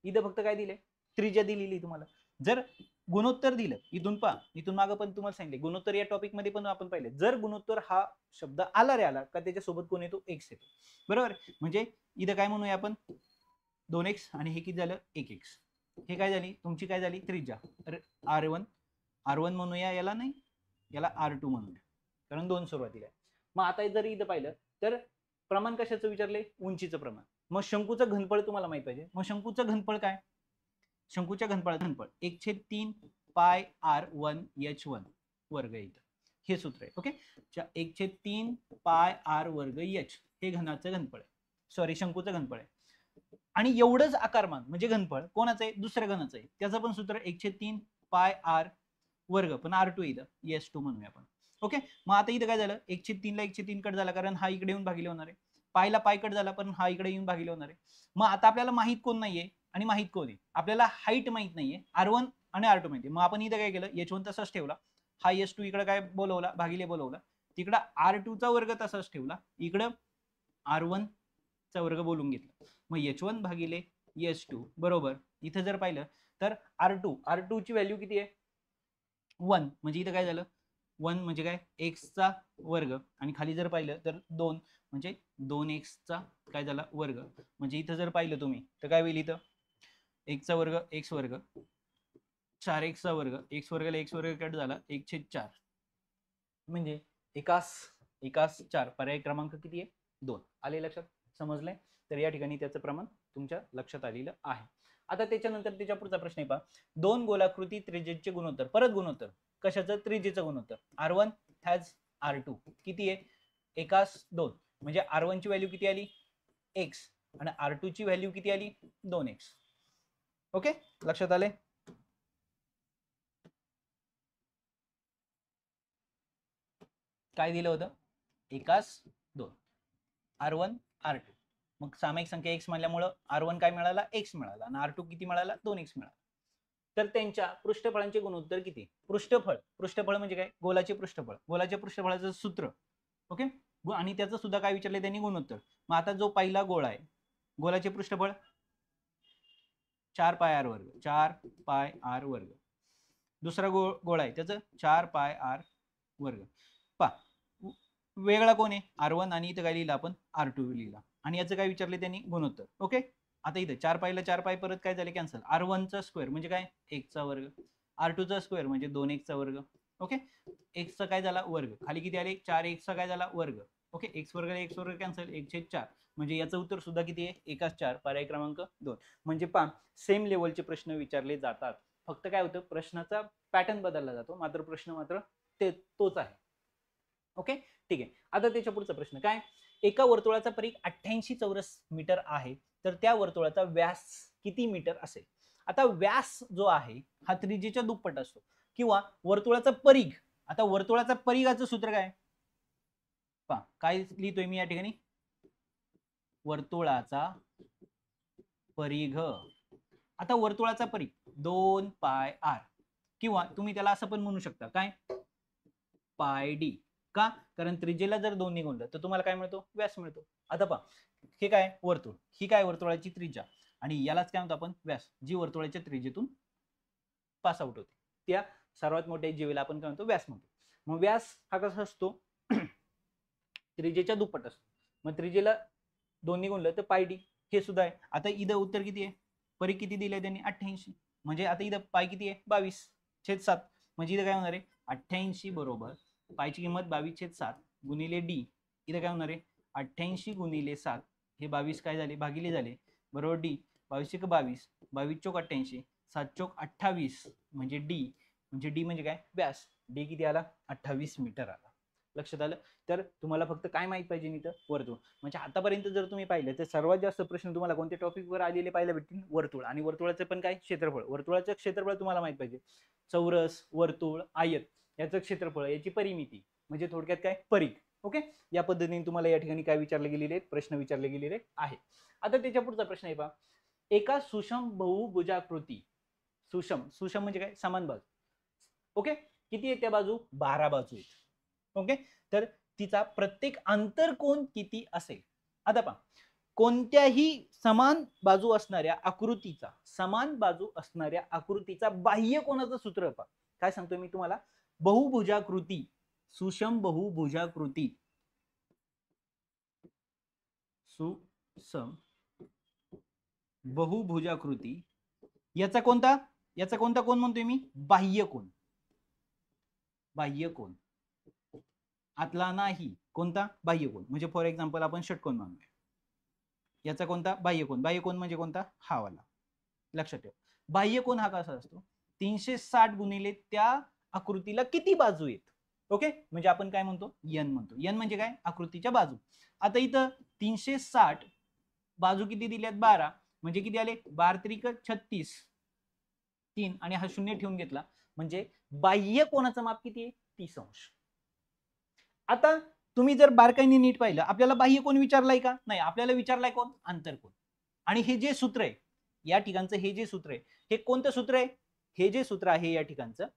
इथं फक्त काय दिले? त्रिज्या दिलेली तुम्हाला. जर गुणोत्तर दिलं, इथून पहा, इथून मागं पण तुम्हाला सांगितले गुणोत्तर, या टॉपिक मध्ये पण आपण पाहिले, जर गुणोत्तर हा शब्द आला रे आला का त्याच्यासोबत कोण येतो? एक्स येतो, बरोबर. म्हणजे इथं काय म्हणूया आपण? 2x आणि हे किती झालं? 1x. हे काय झाली? तुमची काय झाली? त्रिज्या. R1. R1 म्हणूया याला, नाही याला R2 म्हणूया, कारण 2 सुरुवातीला आहे. मग आता जर इथं पाहिलं तर प्रमाण कशाचं विचारले? उंचीचं प्रमाण. मग शंकूचं घनफळ तुम्हाला माहित पाहिजे. मग शंकूचं घनफळ काय? शंकूच्या घनफळ 1/3 पाय R1 H1 वर्ग इथं हे सूत्र आहे. ओके, 1/3 पाय R वर्ग H हे घनाचं घनफळ आहे, सॉरी शंकूचं घनफळ आहे. आणि एवढंच आकारमान म्हणजे घनफळ कोणाचं आहे? दुसऱ्या घनाचं आहे. त्याचं पण सूत्र 1/3 पाय R वर्ग, पण R2 इथं S2 म्हणूया आपण. ओके, मग आता इथं काय झालं? 1/3 ला 1/3 कट झाला, कारण हा इकडे येऊन भागिले होणार आहे. पायला पाय कट झाला, पण हा इकडे येऊन भागिले होणार आहे. मग आता आपल्याला माहित कोण नाहीये आणि माहित कोण आहे? आपल्याला हाईट माहित नाहीये, R1 आणि R2 माहिती. मग आपण इथं काय केलं? H1 तसाच ठेवला, हा S2 इकडे काय बोलवला? भागिले बोलवला. तिकडं R2 चा वर्ग तसाच ठेवला, इकडं R1 चा वर्ग बोलून घेतला. मग H1 भागिले S2 बरोबर. इथं जर पाहिलं तर R2 ची व्हॅल्यू किती आहे? 1. म्हणजे इथं काय झालं? 1 म्हणजे काय? x चा वर्ग, आणि खाली जर पाहिलं तर 2 म्हणजे 2x चा काय झाला? वर्ग. म्हणजे इथं जर पाहिलं तुम्ही तर काय होईल? इथं x चा वर्ग x वर्ग, 4x चा वर्ग, x वर्गाला x वर्ग कट झाला, 1/4. म्हणजे एकास एकास 4. पर्याय क्रमांक किती आहे? 2. आले लक्षात? समजलंय? तर या ठिकाणी त्याचं प्रमाण तुमच्या लक्षात आलेलं आहे. आता त्याच्यानंतर त्याच्या पुढचा प्रश्न आहे पहा. दोन गोलाकृती त्रिज्येचे गुणोत्तर, परत गुणोत्तर कशाचं? त्रिज्येचं गुणोत्तर. R1 हॅज R2 किती आहे? एकास 2. म्हणजे R1 ची व्हॅल्यू किती आली? x, आणि R2 ची व्हॅल्यू किती आली? 2x. ओके, लक्षात आले? काय दिलं होतं? एकास 2, R1 R2. मग सामायिक संख्या x म्हणल्यामुळं R1 काय मिळाला, x मिळाला आणि R2 किती मिळाला, 2x मिळाला. तर त्यांच्या पृष्ठफळांचे गुणोत्तर किती? पृष्ठफळ म्हणजे काय, गोलाचे पृष्ठफळ, गोलाच्या पृष्ठफळाचं सूत्र. ओके, आणि त्याचं सुद्धा काय विचारले त्यांनी, गुणोत्तर. मग आता जो पहिला गोळा आहे, गोलाचे पृष्ठफळ 4πr वर्ग, 4πr वर्ग. दुसरा गोळा आहे त्याचं 4πr वर्ग. पा वेगळा कोण आहे, R1, आणि इथं काय लिहिलं आपण, R2 लिहिला. आणि याचं काय विचारले त्यांनी, गुणोत्तर. ओके, आता इथं 4 पायला 4 पाय परत काय झाले, कॅन्सल. R1 चा स्क्वेअर म्हणजे काय, 1 चा वर्ग. R2 चा स्क्वेअर म्हणजे 2x चा वर्ग. ओके, x चा काय झाला, वर्ग. खाली किती आले, 4x चा काय झाला, वर्ग. ओके, x वर्ग कॅन्सल, 1/4. म्हणजे याचं उत्तर सुद्धा किती आहे, 1/4. पर्याय क्रमांक 2. म्हणजे सेम लेवलचे प्रश्न विचारले जातात. फक्त काय होतं, प्रश्नाचा पॅटर्न बदलला जातो, मात्र प्रश्न मात्र तोच आहे. ओके, ठीक आहे. आता त्याच्या पुढचा प्रश्न काय, एका वर्तुळाचा परिघ 88 चौरस मीटर आहे, तर त्या वर्तुळाचा व्यास किती मीटर असेल? आता व्यास जो आहे हा त्रिज्येच्या दुप्पट असतो, किंवा वर्तुळाचा परिघ. आता वर्तुळाचा परिघाचं सूत्र काय, काय लिहितोय मी या ठिकाणी, वर्तुळाचा परिघ. आता वर्तुळाचा परिघ 2πr, किंवा तुम्ही त्याला असं पण म्हणू शकता, काय, πd. का, कारण त्रिज्येला जर 2 ने गुणलं तर तुम्हाला काय मिळतो, व्यास मिळतो. आता पहा, हे काय वर्तुळ, ही काय वर्तुळाची त्रिज्या, आणि यालाच काय म्हणतो आपण, व्यास, जी वर्तुळाच्या त्रिज्येतून पास आउट होते, त्या सर्वात मोठ्या जीवेला आपण काय म्हणतो, व्यास म्हणतो. मग व्यास हा कसा असतो, त्रिज्येच्या दुप्पट असतो. मग त्रिज्येला 2 ने गुणलं तर πd, हे सुद्धा आहे. आता इथं उत्तर किती आहे, परिघ किती दिले त्यांनी, 88. म्हणजे आता इथं पाय किती आहे, 22/7. म्हणजे इथं काय होणार आहे, 88 बरोबर पायची किंमत 22/7 गुणिले डी. इथं काय होणार आहे, 88 गुणिले 7, हे 22 काय झाले, भागिले झाले, बरोबर डी. 22 × 22, 22 चोक 88, 7 चोक 28, म्हणजे डी. म्हणजे डी म्हणजे काय, व्यास. डी किती आला, 28 मीटर आला. लक्षात आलं. तर तुम्हाला फक्त काय माहित पाहिजे, इथं वर्तुळ. म्हणजे आतापर्यंत जर तुम्ही पाहिलं तर सर्वात जास्त प्रश्न तुम्हाला कोणत्या टॉपिकवर आलेले पाहायला भेटतील, वर्तुळ. आणि वर्तुळाचं पण काय, क्षेत्रफळ. वर्तुळाचं क्षेत्रफळ तुम्हाला माहित पाहिजे, चौरस, वर्तुळ, आयत, याचं क्षेत्रफळ, याची परिमिती, म्हणजे थोडक्यात काय, परिघ. ओके, या पद्धतीने तुम्हाला या ठिकाणी काय विचारले गेलेले, प्रश्न विचारले गेलेले आहे. आता त्याच्या पुढचा प्रश्न आहे पहा, एका सुषम बहुभुजाकृती, सुषम म्हणजे काय, समान बाजू. ओके, किती आहेत त्या बाजू, 12 बाजू आहेत. ओके, तर तिचा प्रत्येक आंतरकोन किती असेल? आता पहा, कोणत्याही समान बाजू असणाऱ्या आकृतीचा बाह्य कोणाचं सूत्र पहा. काय सांगतोय मी तुम्हाला, बहुभुजाकृती, सुषम बहुभुजाकृती, बहुभुजाकृती, याचा कोणता कोण म्हणतोय मी, बाह्य कोन. आतला नाही, कोणता, बाह्य कोन. म्हणजे फॉर एक्झाम्पल आपण षटकोन मानूया, याचा कोणता, बाह्य कोन म्हणजे कोणता, हा वाला. लक्षात ठेवा, बाह्य कोन हा कसा असतो, 360 गुणिले त्या आकृतीला किती बाजू आहेत. ओके, म्हणजे आपण काय म्हणतो, n म्हणतो. n म्हणजे काय, आकृतीच्या बाजू. आता इथं 360 बाजू किती दिल्यात, 12, म्हणजे किती आले, 12 त्रिक 36, 3, आणि हा शून्य ठेवून घेतला, म्हणजे बाह्य कोणाचं माप किती आहे, 30 अंश. आता तुम्ही जर बारकाईने नीट पाहिलं, आपल्याला बाह्य कोन विचारलाय का, नाही, आपल्याला विचारलाय कोण, आंतरकोन. आणि हे जे सूत्र आहे या ठिकाणचं, हे जे सूत्र आहे, हे कोणतं सूत्र आहे, हे जे सूत्र आहे या ठिकाणचं,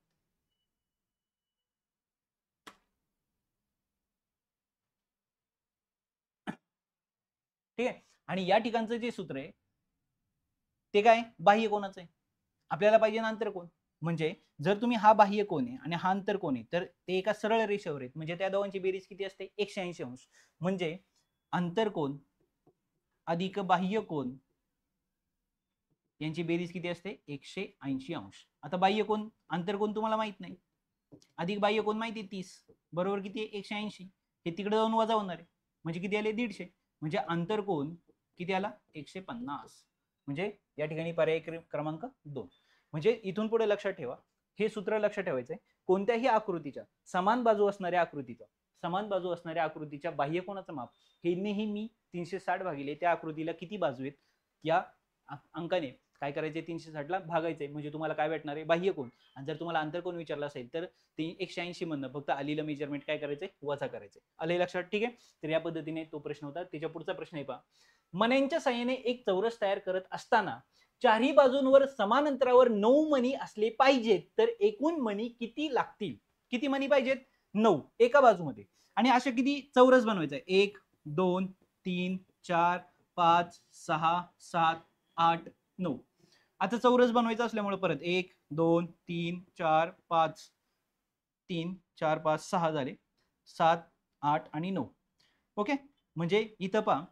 ठीक आहे. आणि या ठिकाणचं जे सूत्र आहे ते काय, बाह्य कोणाचं आहे. आपल्याला पाहिजे ना आंतरकोन. म्हणजे जर तुम्ही हा बाह्य कोन आहे आणि हा आंतरकोन आहे, तर ते एका सरळ रेषेवर आहेत, म्हणजे त्या दोघांची बेरीज किती असते, 180 अंश. म्हणजे आंतरकोन अधिक बाह्य कोन यांची बेरीज किती असते, 180 अंश. आता बाह्य कोन, आंतरकोन तुम्हाला माहित नाही, अधिक बाह्य कोन माहिती 30, बरोबर किती आहे, 180. हे तिकडे जाऊन वजा होणार आहे, म्हणजे किती आले, 150. म्हणजे आंतरकोन किती आला, 150. म्हणजे या ठिकाणी पर्याय क्रमांक 2. म्हणजे इथून पुढे लक्षात ठेवा, हे सूत्र लक्षात ठेवायचंय, कोणत्याही आकृतीच्या समान बाजू असणाऱ्या आकृतीच्या बाह्य कोनाचं माप हे नेहमी 360 भागिले त्या आकृतीला किती बाजू आहेत या अंकाने काय करायचे, 360 ला भागायचे, म्हणजे तुम्हाला काय भेटणार आहे, बाह्य कोन. आणि जर तुम्हाला आंतरकोन विचारला असेल तर ते 180 मधनं फक्त आलेलं मेजरमेंट काय करायचंय, वजा करायचंय. आले लक्षात, ठीक आहे. तर या पद्धतीने तो प्रश्न होता. त्याच्या पुढचा प्रश्न आहे पहा, मण्यांच्या साहाय्याने एक चौरस तयार करत असताना चारही बाजूंवर समान अंतरावर 9 मणी असले पाहिजेत, तर एकूण मणी किती लागतील? किती मणी पाहिजेत? 9 एका बाजूमध्ये. आणि अशा किती चौरस बनवायचा? 1 2 3 4 5 6 7 8 9. आता चौरस बनवायचा असल्यामुळे परत 1 2 3 4 5 3 4 5 6 झाले, 7 8 आणि 9. ओके, म्हणजे इथं पहा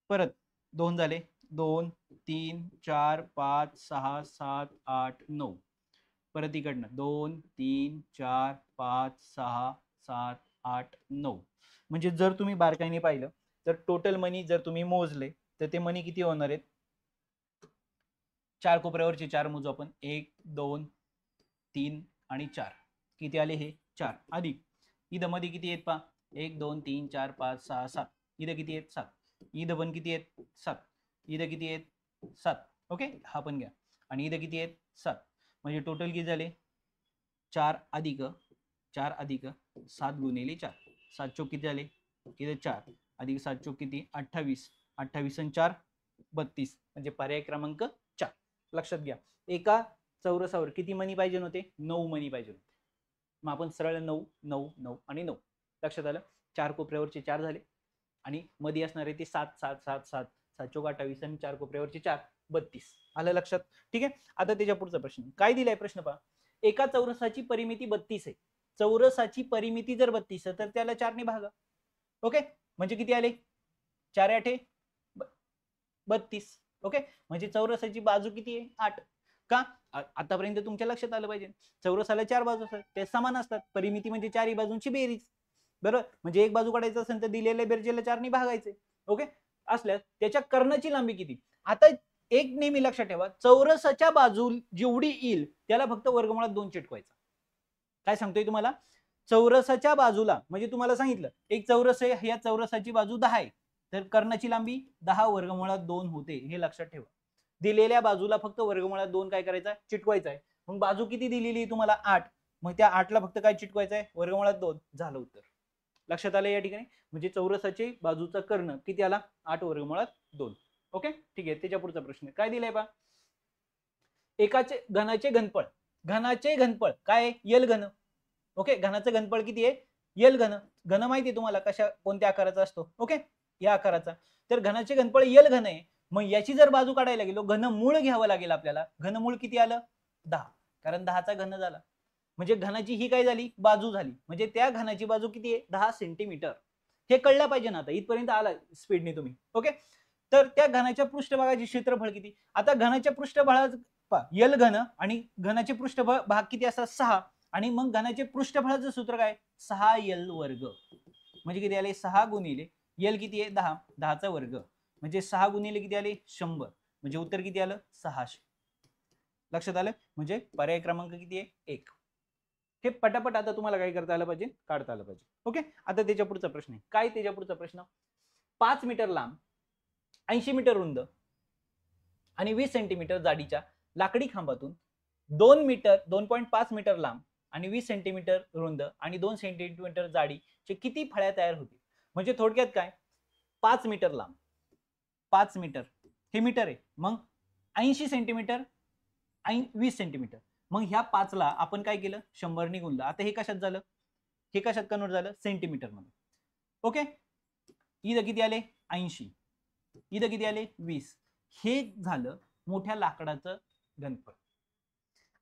परत 2 झाले, 2 3 4 5 6 7 8 9. परत इकडनं 2 3 4 5 6 7 8 9. म्हणजे जर तुम्ही बारकाईने पाहिलं तर टोटल मनी जर तुम्ही मोजले तर ते मनी किती होणार आहेत? 4 कोपऱ्यावरचे 4 मोजू आपण, 1 2 3 आणि 4. किती आले हे? 4. अधिक इथं मध्ये किती आहेत पहा, 1 2 3 4 5 6 7. इथं किती आहेत? 7. इथं पण किती आहेत? 7. इथं किती आहेत? 7. ओके, हा पण घ्या. आणि इथं किती आहेत? 7. म्हणजे टोटल किती झाले? 4 अधिक 7 गुणिले 4. 7 चोक किती झाले? इथं 4 अधिक 7 चोक किती? 28. 28 आणि 4 32. म्हणजे पर्याय क्रमांक 4. लक्षात घ्या, एका चौरसावर किती मणी पाहिजे होते? 9 मणी पाहिजे होते. मग आपण सरळ 9 9 9 आणि 9. लक्षात आलं? 4 कोपऱ्यावरचे 4 झाले आणि मध्ये असणारे ते 7 7 7 7 7 चोक 28 आणि 4 कोपऱ्यावरचे 4 32. आलं लक्षात? ठीक आहे. आता त्याच्या पुढचा प्रश्न काय दिलाय? प्रश्न पहा, एका चौरसाची परिमिती 32 आहे. चौरसाची परिमिती जर 32 आहे तर त्याला 4 ने भागा. ओके, म्हणजे किती आले? 4 8 32. ओके, म्हणजे चौरसाची बाजू किती आहे? 8. का? आतापर्यंत तुमच्या लक्षात आलं पाहिजे, चौरसाला 4 बाजू असतात, ते समान असतात. परिमिती म्हणजे चारही बाजूंची बेरीज. बरोबर, म्हणजे एक बाजू काढायचं असेल तर दिलेल्या बेरजेला 4 ने भागायचे. ओके, असल्यास त्याच्या कर्णाची लांबी किती? आता एक नेहमी लक्षात ठेवा, चौरसाच्या बाजू जेवढी येईल त्याला फक्त वर्गमुळात 2 चिटकवायचा. काय सांगतोय तुम्हाला? चौरसाच्या बाजूला म्हणजे तुम्हाला सांगितलं एक चौरस आहे, या चौरसाची बाजू 10 आहे, तर कर्णाची लांबी 10 वर्गमुळात 2 होते, हे लक्षात ठेवा. दिलेल्या बाजूला फक्त वर्गमुळात 2 काय करायचा? चिटकवायचा आहे. मग बाजू किती दिलेली तुम्हाला? 8. मग त्या 8 ला फक्त काय चिटकवायचं आहे? वर्गमुळात 2. झालं उत्तर. लक्षात आलं या ठिकाणी? म्हणजे चौरसाचे बाजूचा कर्ण किती आला? 8 वर्गमुळात 2. ओके, ठीक आहे. त्याच्या पुढचा प्रश्न काय दिलाय पहा, एकाचे घनाचे घनफळ. घनाचे घनफळ काय? यल घन. ओके, घनाचं घनफळ किती आहे? यल घन. घन माहिती आहे तुम्हाला कशा कोणत्या आकाराचा असतो? ओके, या आकाराचा. तर घनाचे घनफळ यल घन आहे. मग याची जर बाजू काढायला गेलो, घनमूळ घ्यावं लागेल आपल्याला. घनमूळ किती आलं? 10, कारण 10चा घन झाला. म्हणजे घनाची ही काय झाली? बाजू झाली. म्हणजे त्या घनाची बाजू किती आहे? 10 सेंटीमीटर. हे कळलं पाहिजे ना आता, इथपर्यंत आला स्पीडने तुम्ही. ओके, तर त्या घनाच्या पृष्ठभागाचे क्षेत्रफळ किती? आता घनाच्या पृष्ठभागाचं यल घन आणि घनाचे पृष्ठभाग किती असतात? 6. आणि मग घनाचे पृष्ठफळाचं सूत्र काय? 6l वर्ग. म्हणजे किती आले? 6 गुणिले यल किती आहे? 10. 10चा वर्ग म्हणजे 6 गुणिले किती आले? 100. म्हणजे उत्तर किती आलं? 600. लक्षात आलं? म्हणजे पर्याय क्रमांक किती आहे? 1. हे पटापट आता तुम्हाला काय करता आलं पाहिजे? काढता आलं पाहिजे. ओके, आता त्याच्या पुढचा प्रश्न आहे. काय त्याच्या पुढचा प्रश्न? 5 मीटर लांब, 80 मीटर रुंद आणि 20 सेंटीमीटर जाडीच्या लाकडी खांबातून 2.5 मीटर लांब आणि 20 सेंटीमीटर रुंद आणि 2 सेंटीमीटर जाडीचे किती फळ्या तयार होतील? म्हणजे थोडक्यात काय? 5 मीटर लांब, 5 मीटर हे मीटर आहे, मग 80 सेंटीमीटर आणि 20 सेंटीमीटर. मग ह्या 5 ला आपण काय केलं? 100 ने गुणलं. आता हे कशात झालं? हे कशात कन्वर्ट झालं? सेंटीमीटर मध्ये. ओके, इथं किती आले? 80. इथं किती आले? 20. हे झालं मोठ्या लाकडाचं घनफळ.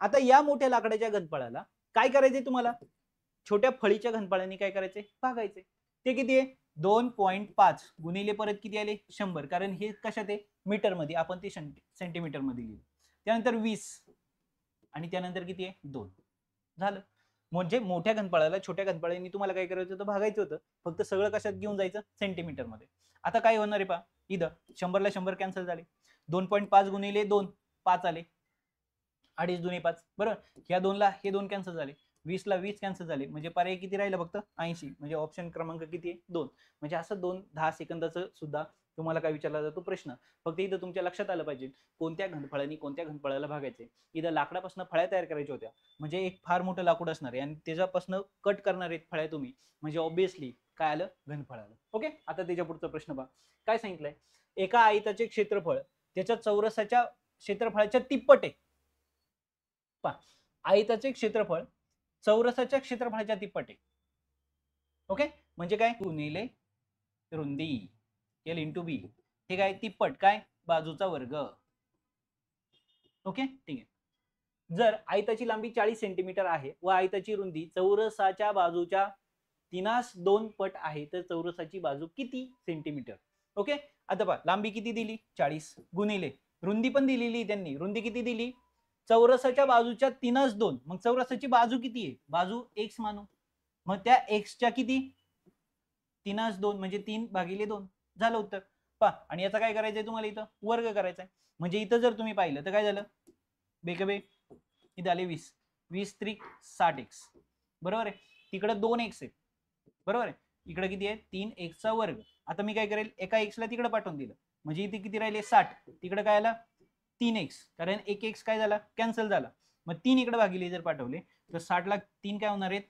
आता या मोठ्या लाकडाच्या घनफळाला काय करायचंय तुम्हाला? छोट्या फळीच्या घनफळाने काय करायचंय? भागायचंय. ते किती आहे? 2.5 गुणिले परत किती आले? 100, कारण हे कशात आहे? मीटर मध्ये, आपण ते सेंटीमीटर मध्ये लिहिलं. त्यानंतर 20 आणि त्यानंतर किती आहे? 2. झालं. म्हणजे मोठ्या घनफळाला छोट्या घनफळाने तुम्हाला काय करायचं होतं? भागायचं होतं. फक्त सगळं कशात घेऊन जायचं? सेंटीमीटर मध्ये. आता काय होणार आहे पहा, इथं 100 ला 100 कॅन्सल झाले. 2.5 गुणिले 2 5 आले. 2.5 दुणे 5. बरोबर, ह्या 2 ला हे 2 कॅन्सल झाले. 20 ला 20 कॅन्सल झाले. म्हणजे पर्याय किती राहिला? फक्त 80. म्हणजे ऑप्शन क्रमांक किती आहे? 2. म्हणजे असं 10 सेकंदाचं सुद्धा तुम्हाला काय विचारला जातो? प्रश्न. फक्त इथं तुमच्या लक्षात आलं पाहिजे कोणत्या घनफळाने कोणत्या घनफळाला भागायचे. इथं लाकडापासून फळ्या तयार करायच्या होत्या, म्हणजे एक फार मोठं लाकूड असणार आहे आणि त्याच्यापासून कट करणार आहेत फळ्या तुम्ही. म्हणजे ऑब्विसली काय आलं? घनफळ आलं. ओके, आता त्याच्या पुढचा प्रश्न पहा. काय सांगितलंय? एका आयताचे क्षेत्रफळ त्याच्या चौरसाच्या क्षेत्रफळाच्या तिप्पट आहे. पहा, आयताचे क्षेत्रफळ चौरसाच्या क्षेत्रफळाच्या तिप्पट आहे. ओके, म्हणजे काय? गुणिले रुंदी एल इंटू बी. हे काय? तिप्पट. काय? बाजूचा वर्ग. ओके, ठीक आहे. जर आयताची लांबी 40 सेंटीमीटर आहे व आयताची रुंदी चौरसाच्या बाजूच्या 3/2 पट आहे, तर चौरसाची बाजू किती सेंटीमीटर? ओके, आता पहा, लांबी किती दिली? 40 गुणिले रुंदी पण दिलेली त्यांनी. रुंदी किती दिली? चौरसाच्या बाजूच्या 3/2. मग चौरसाची बाजू किती आहे? बाजू x मानू. मग त्या x च्या किती? 3/2 म्हणजे 3/2 झालं उत्तर. पहा, आणि याचा काय करायचंय तुम्हाला? इथं वर्ग करायचा आहे. म्हणजे इथं जर तुम्ही पाहिलं तर काय झालं? बेकबे इथं आले 20. 20 त्रिक 60x. बरोबर आहे. तिकडे 2x आहे. बरोबर आहे. इकडे किती आहे? 3x चा वर्ग. आता मी काय करेल? एका x ला तिकडे पाठवून दिलं. म्हणजे इथे किती राहिले? 60. तिकडे काय आला? 3x. कारण एक x काय झाला? कॅन्सल झाला. मग 3 इकडे भागिले जर पाठवले तर 60 ला 3 काय होणार आहेत?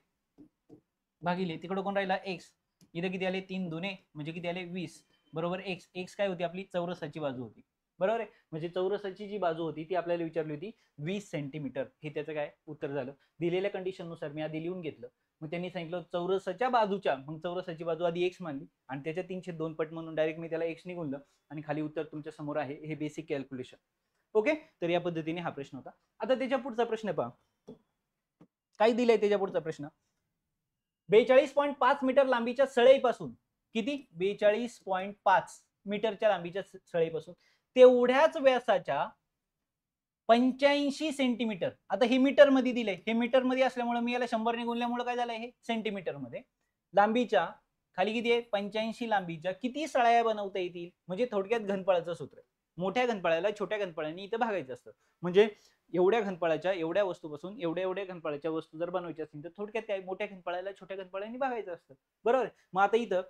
भागिले तिकडे कोण राहिला? x. इथं किती आले? 3 दुने म्हणजे किती आले? 20 बरोबर x. x काय होती? आपली चौरसाची बाजू होती. बरोबर आहे. म्हणजे चौरसाची जी बाजू होती ती आपल्याला विचारली होती 20 सेंटीमीटर. हे त्याचं काय उत्तर झालं. दिलेल्या कंडिशननुसार मी आधी लिहून घेतलं. मग त्यांनी सांगितलं चौरसाच्या बाजूच्या, मग चौरसाची बाजू आधी x मानली आणि त्याच्या 3/2 पट म्हणून डायरेक्ट मी त्याला x निघूनलं आणि खाली उत्तर तुमच्या समोर आहे. हे बेसिक कॅल्क्युलेशन. ओके, तर या पद्धतीने हा प्रश्न होता. आता त्याच्या पुढचा प्रश्न पहा. काय दिलंय त्याच्या पुढचा प्रश्न? 42.5 मीटर लांबीच्या सळईपासून किती? 42.5 मीटरच्या लांबीच्या सळईपासून तेवढ्याच व्यासाच्या 85 सेंटीमीटर. आता हे मीटर मध्ये दिले. हे मीटर मध्ये असल्यामुळे मी याला 100 ने गुणल्यामुळे काय झालंय? हे सेंटीमीटर मध्ये. लांबीच्या खाली किती आहे? 85 लांबीच्या किती सळया बनवता येतील? म्हणजे थोडक्यात घनफळाचं सूत्र. मोठ्या घनफळाला छोट्या घनफळाने इथं भागायचं असतं. म्हणजे एवढ्या घनफळाच्या एवढ्या वस्तूपासून एवढ्या घनफळाच्या वस्तू जर बनवायच्या असतील तर थोडक्यात काय? मोठ्या घनफळाला छोट्या घनफळाने भागायचं असतं. बरोबर. मग आता इथं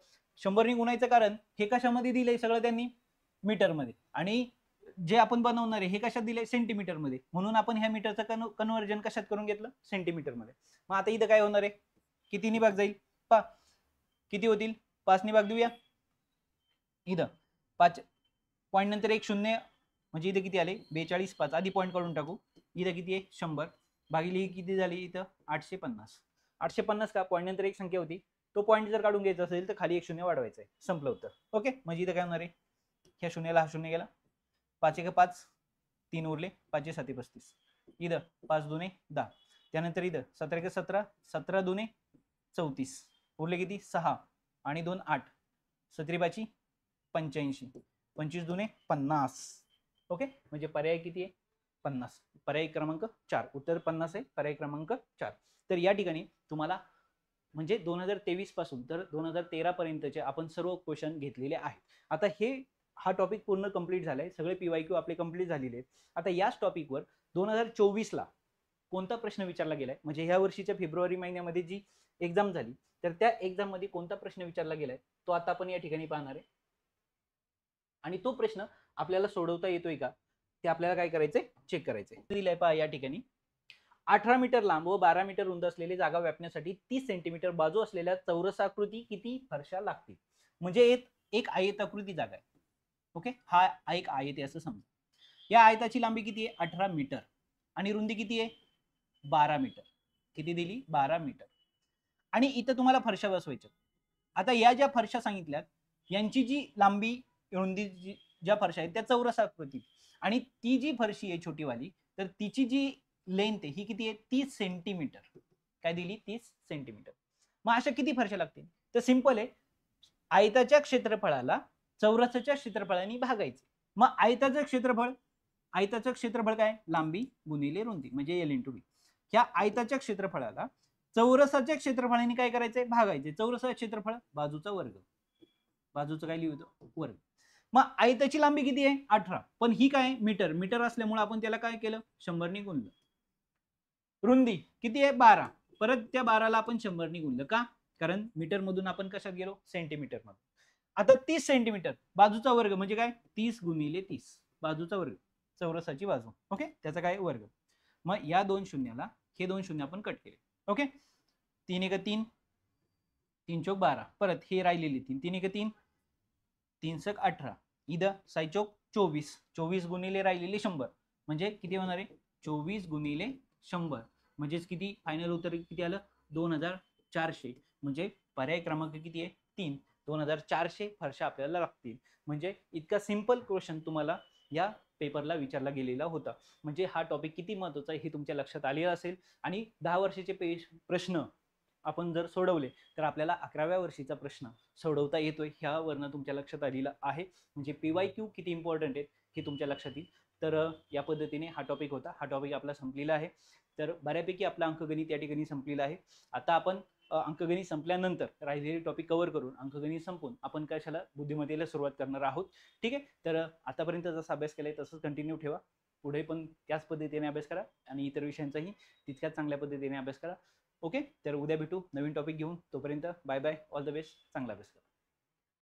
100 ने गुणायचं कारण हे कशामध्ये दिलंय? सगळं त्यांनी मीटर मध्ये. आणि जे आपण बनवणार आहे हे कशात दिले? सेंटीमीटर मध्ये. म्हणून आपण ह्या मीटरचं कन्व्हर्जन कशात करून घेतलं? सेंटीमीटर मध्ये. मग आता इथं काय होणार आहे? कितीने भाग जाईल? पहा, किती होतील? 5 ने भाग देऊया. इथं 5 पॉईंट नंतर एक शून्य म्हणजे इथं किती आले? 42. 5 आधी पॉईंट काढून टाकू. इथं किती आहे? 100 भागिले किती झाली? इथं 850. 850 का? पॉईंट नंतर एक संख्या होती. तो पॉईंट जर काढून घ्यायचा असेल तर खाली एक शून्य वाढवायचं आहे. संपलं उत्तर. ओके, म्हणजे इथं काय होणार आहे? ह्या शून्याला हा शून्य गेला. 5 1 5 3 उरले. 5 7 35. इथं 5 2 10. त्यानंतर इथं 17 1 17 17 2 34 उरले किती? 6 आणि 2 8. 17 5 85. 25 2 50. ओके, म्हणजे पर्याय किती आहे? 50. पर्याय क्रमांक 4. उत्तर 50 आहे. पर्याय क्रमांक 4. तर या ठिकाणी तुम्हाला म्हणजे 2023 पासून तर 2013 पर्यंतचे आपण सर्व क्वेश्चन घेतलेले आहेत. आता हा टॉपिक पूर्ण कंप्लीट झालाय. सगळे PYQ आपले कंप्लीट झालेले आहेत. आता याच टॉपिकवर 2024 ला कोणता प्रश्न विचारला गेलाय? म्हणजे ह्या वर्षीच्या फेब्रुवारी महिन्यामध्ये जी एक्झाम झाली तर त्या एक्झाम मध्ये कोणता प्रश्न विचारला गेलाय तो आता आपण या ठिकाणी पाहणार आहे. आणि तो प्रश्न आपल्याला सोडवता येतोय का ते आपल्याला काय करायचंय? चेक करायचंय. दिलंय पहा या ठिकाणी. 18 मीटर लांब व 12 मीटर रुंद असलेली जागा व्यापण्यासाठी 30 सेंटीमीटर बाजू असलेल्या चौरसाकृती किती फरशा लागतील? म्हणजे एक आयताकृती जागा आहे. ओके, हा एक आयत आहे असं समजा. या आयताची लांबी किती आहे? 18 मीटर आणि रुंदी किती आहे? 12 मीटर. किती दिली? 12 मीटर. आणि इथं तुम्हाला फरशा बसवायच्या. आता या ज्या फरशा सांगितल्यात यांची जी लांबी रुंदी ज्या फरशा आहेत त्या चौरसाकृती आणि ती जी फरशी आहे छोटीवाली तर तिची जी लेंथ आहे ही किती आहे? 30 सेंटीमीटर. काय दिली? 30 सेंटीमीटर. मग अशा किती फरशा लागतील? तर सिंपल आहे. आयताच्या क्षेत्रफळाला चौरसाच्या क्षेत्रफळाने भागायचे. मग आयताचं क्षेत्रफळ काय? लांबी गुणिले रुंदी म्हणजे एल इंटू बी. ह्या आयताच्या क्षेत्रफळाला चौरसाच्या क्षेत्रफळाने काय करायचंय? भागायचे. चौरसाचं क्षेत्रफळ बाजूचा वर्ग. बाजूचं काय लिहितो? वर्ग. मग आयताची लांबी किती आहे? 18. पण ही काय? मीटर. मीटर असल्यामुळे आपण त्याला काय केलं? 100 ने गुणलं. रुंदी किती आहे? 12. परत त्या 12ला आपण 100 ने गुणलं. का? कारण मीटर मधून आपण कशात गेलो? सेंटीमीटर मध्ये. आता 30 सेंटीमीटर बाजूचा वर्ग म्हणजे काय? 30 गुणिले 30 बाजूचा वर्ग. चौरसाची बाजू. ओके, त्याचा काय? वर्ग. मग या दोन शून्याला हे दोन शून्य आपण कट केले. ओके, 3 1 3 3 चौक 12, परत हे राहिलेले 3, 3 एक 3, 3 सक 18, इथं 6 चौक 24, 24 गुणिले राहिलेले 100, म्हणजे किती होणार आहे 24 गुणिले 100, म्हणजेच किती फायनल उत्तर किती आलं 2400. म्हणजे पर्याय क्रमांक किती आहे 3, 2400 फरशा आपल्याला लागतील. म्हणजे इतका सिंपल क्वेश्चन तुम्हाला या पेपरला विचारला गेलेला होता. म्हणजे हा टॉपिक किती महत्त्वाचा आहे हे तुमच्या लक्षात आलेलं असेल. आणि 10 वर्षाचे प्रश्न आपण जर सोडवले तर आपल्याला 11व्या वर्षीचा प्रश्न सोडवता येतोय, ह्यावरनं तुमच्या लक्षात आलेलं आहे. म्हणजे PYQ किती इम्पॉर्टंट आहे हे तुमच्या लक्षात येईल. तर या पद्धतीने हा टॉपिक होता. हा टॉपिक आपला संपलेला आहे. तर बऱ्यापैकी आपला अंकगणित या ठिकाणी संपलेला आहे. आता आपण अंकगणित संपल्यानंतर राहिलेले टॉपिक कव्हर करून अंकगणित संपून आपण कशाला बुद्धिमत्तेला सुरुवात करणार आहोत. ठीक आहे. तर आतापर्यंत जसा अभ्यास केलाय तसंच कंटिन्यू ठेवा. पुढे पण त्याच पद्धतीने अभ्यास करा आणि इतर विषयांचाही तितक्याच चांगल्या पद्धतीने अभ्यास करा. ओके. तर उद्या भेटू नवीन टॉपिक घेऊन. तोपर्यंत bye bye, all the best, चांगला अभ्यास करा.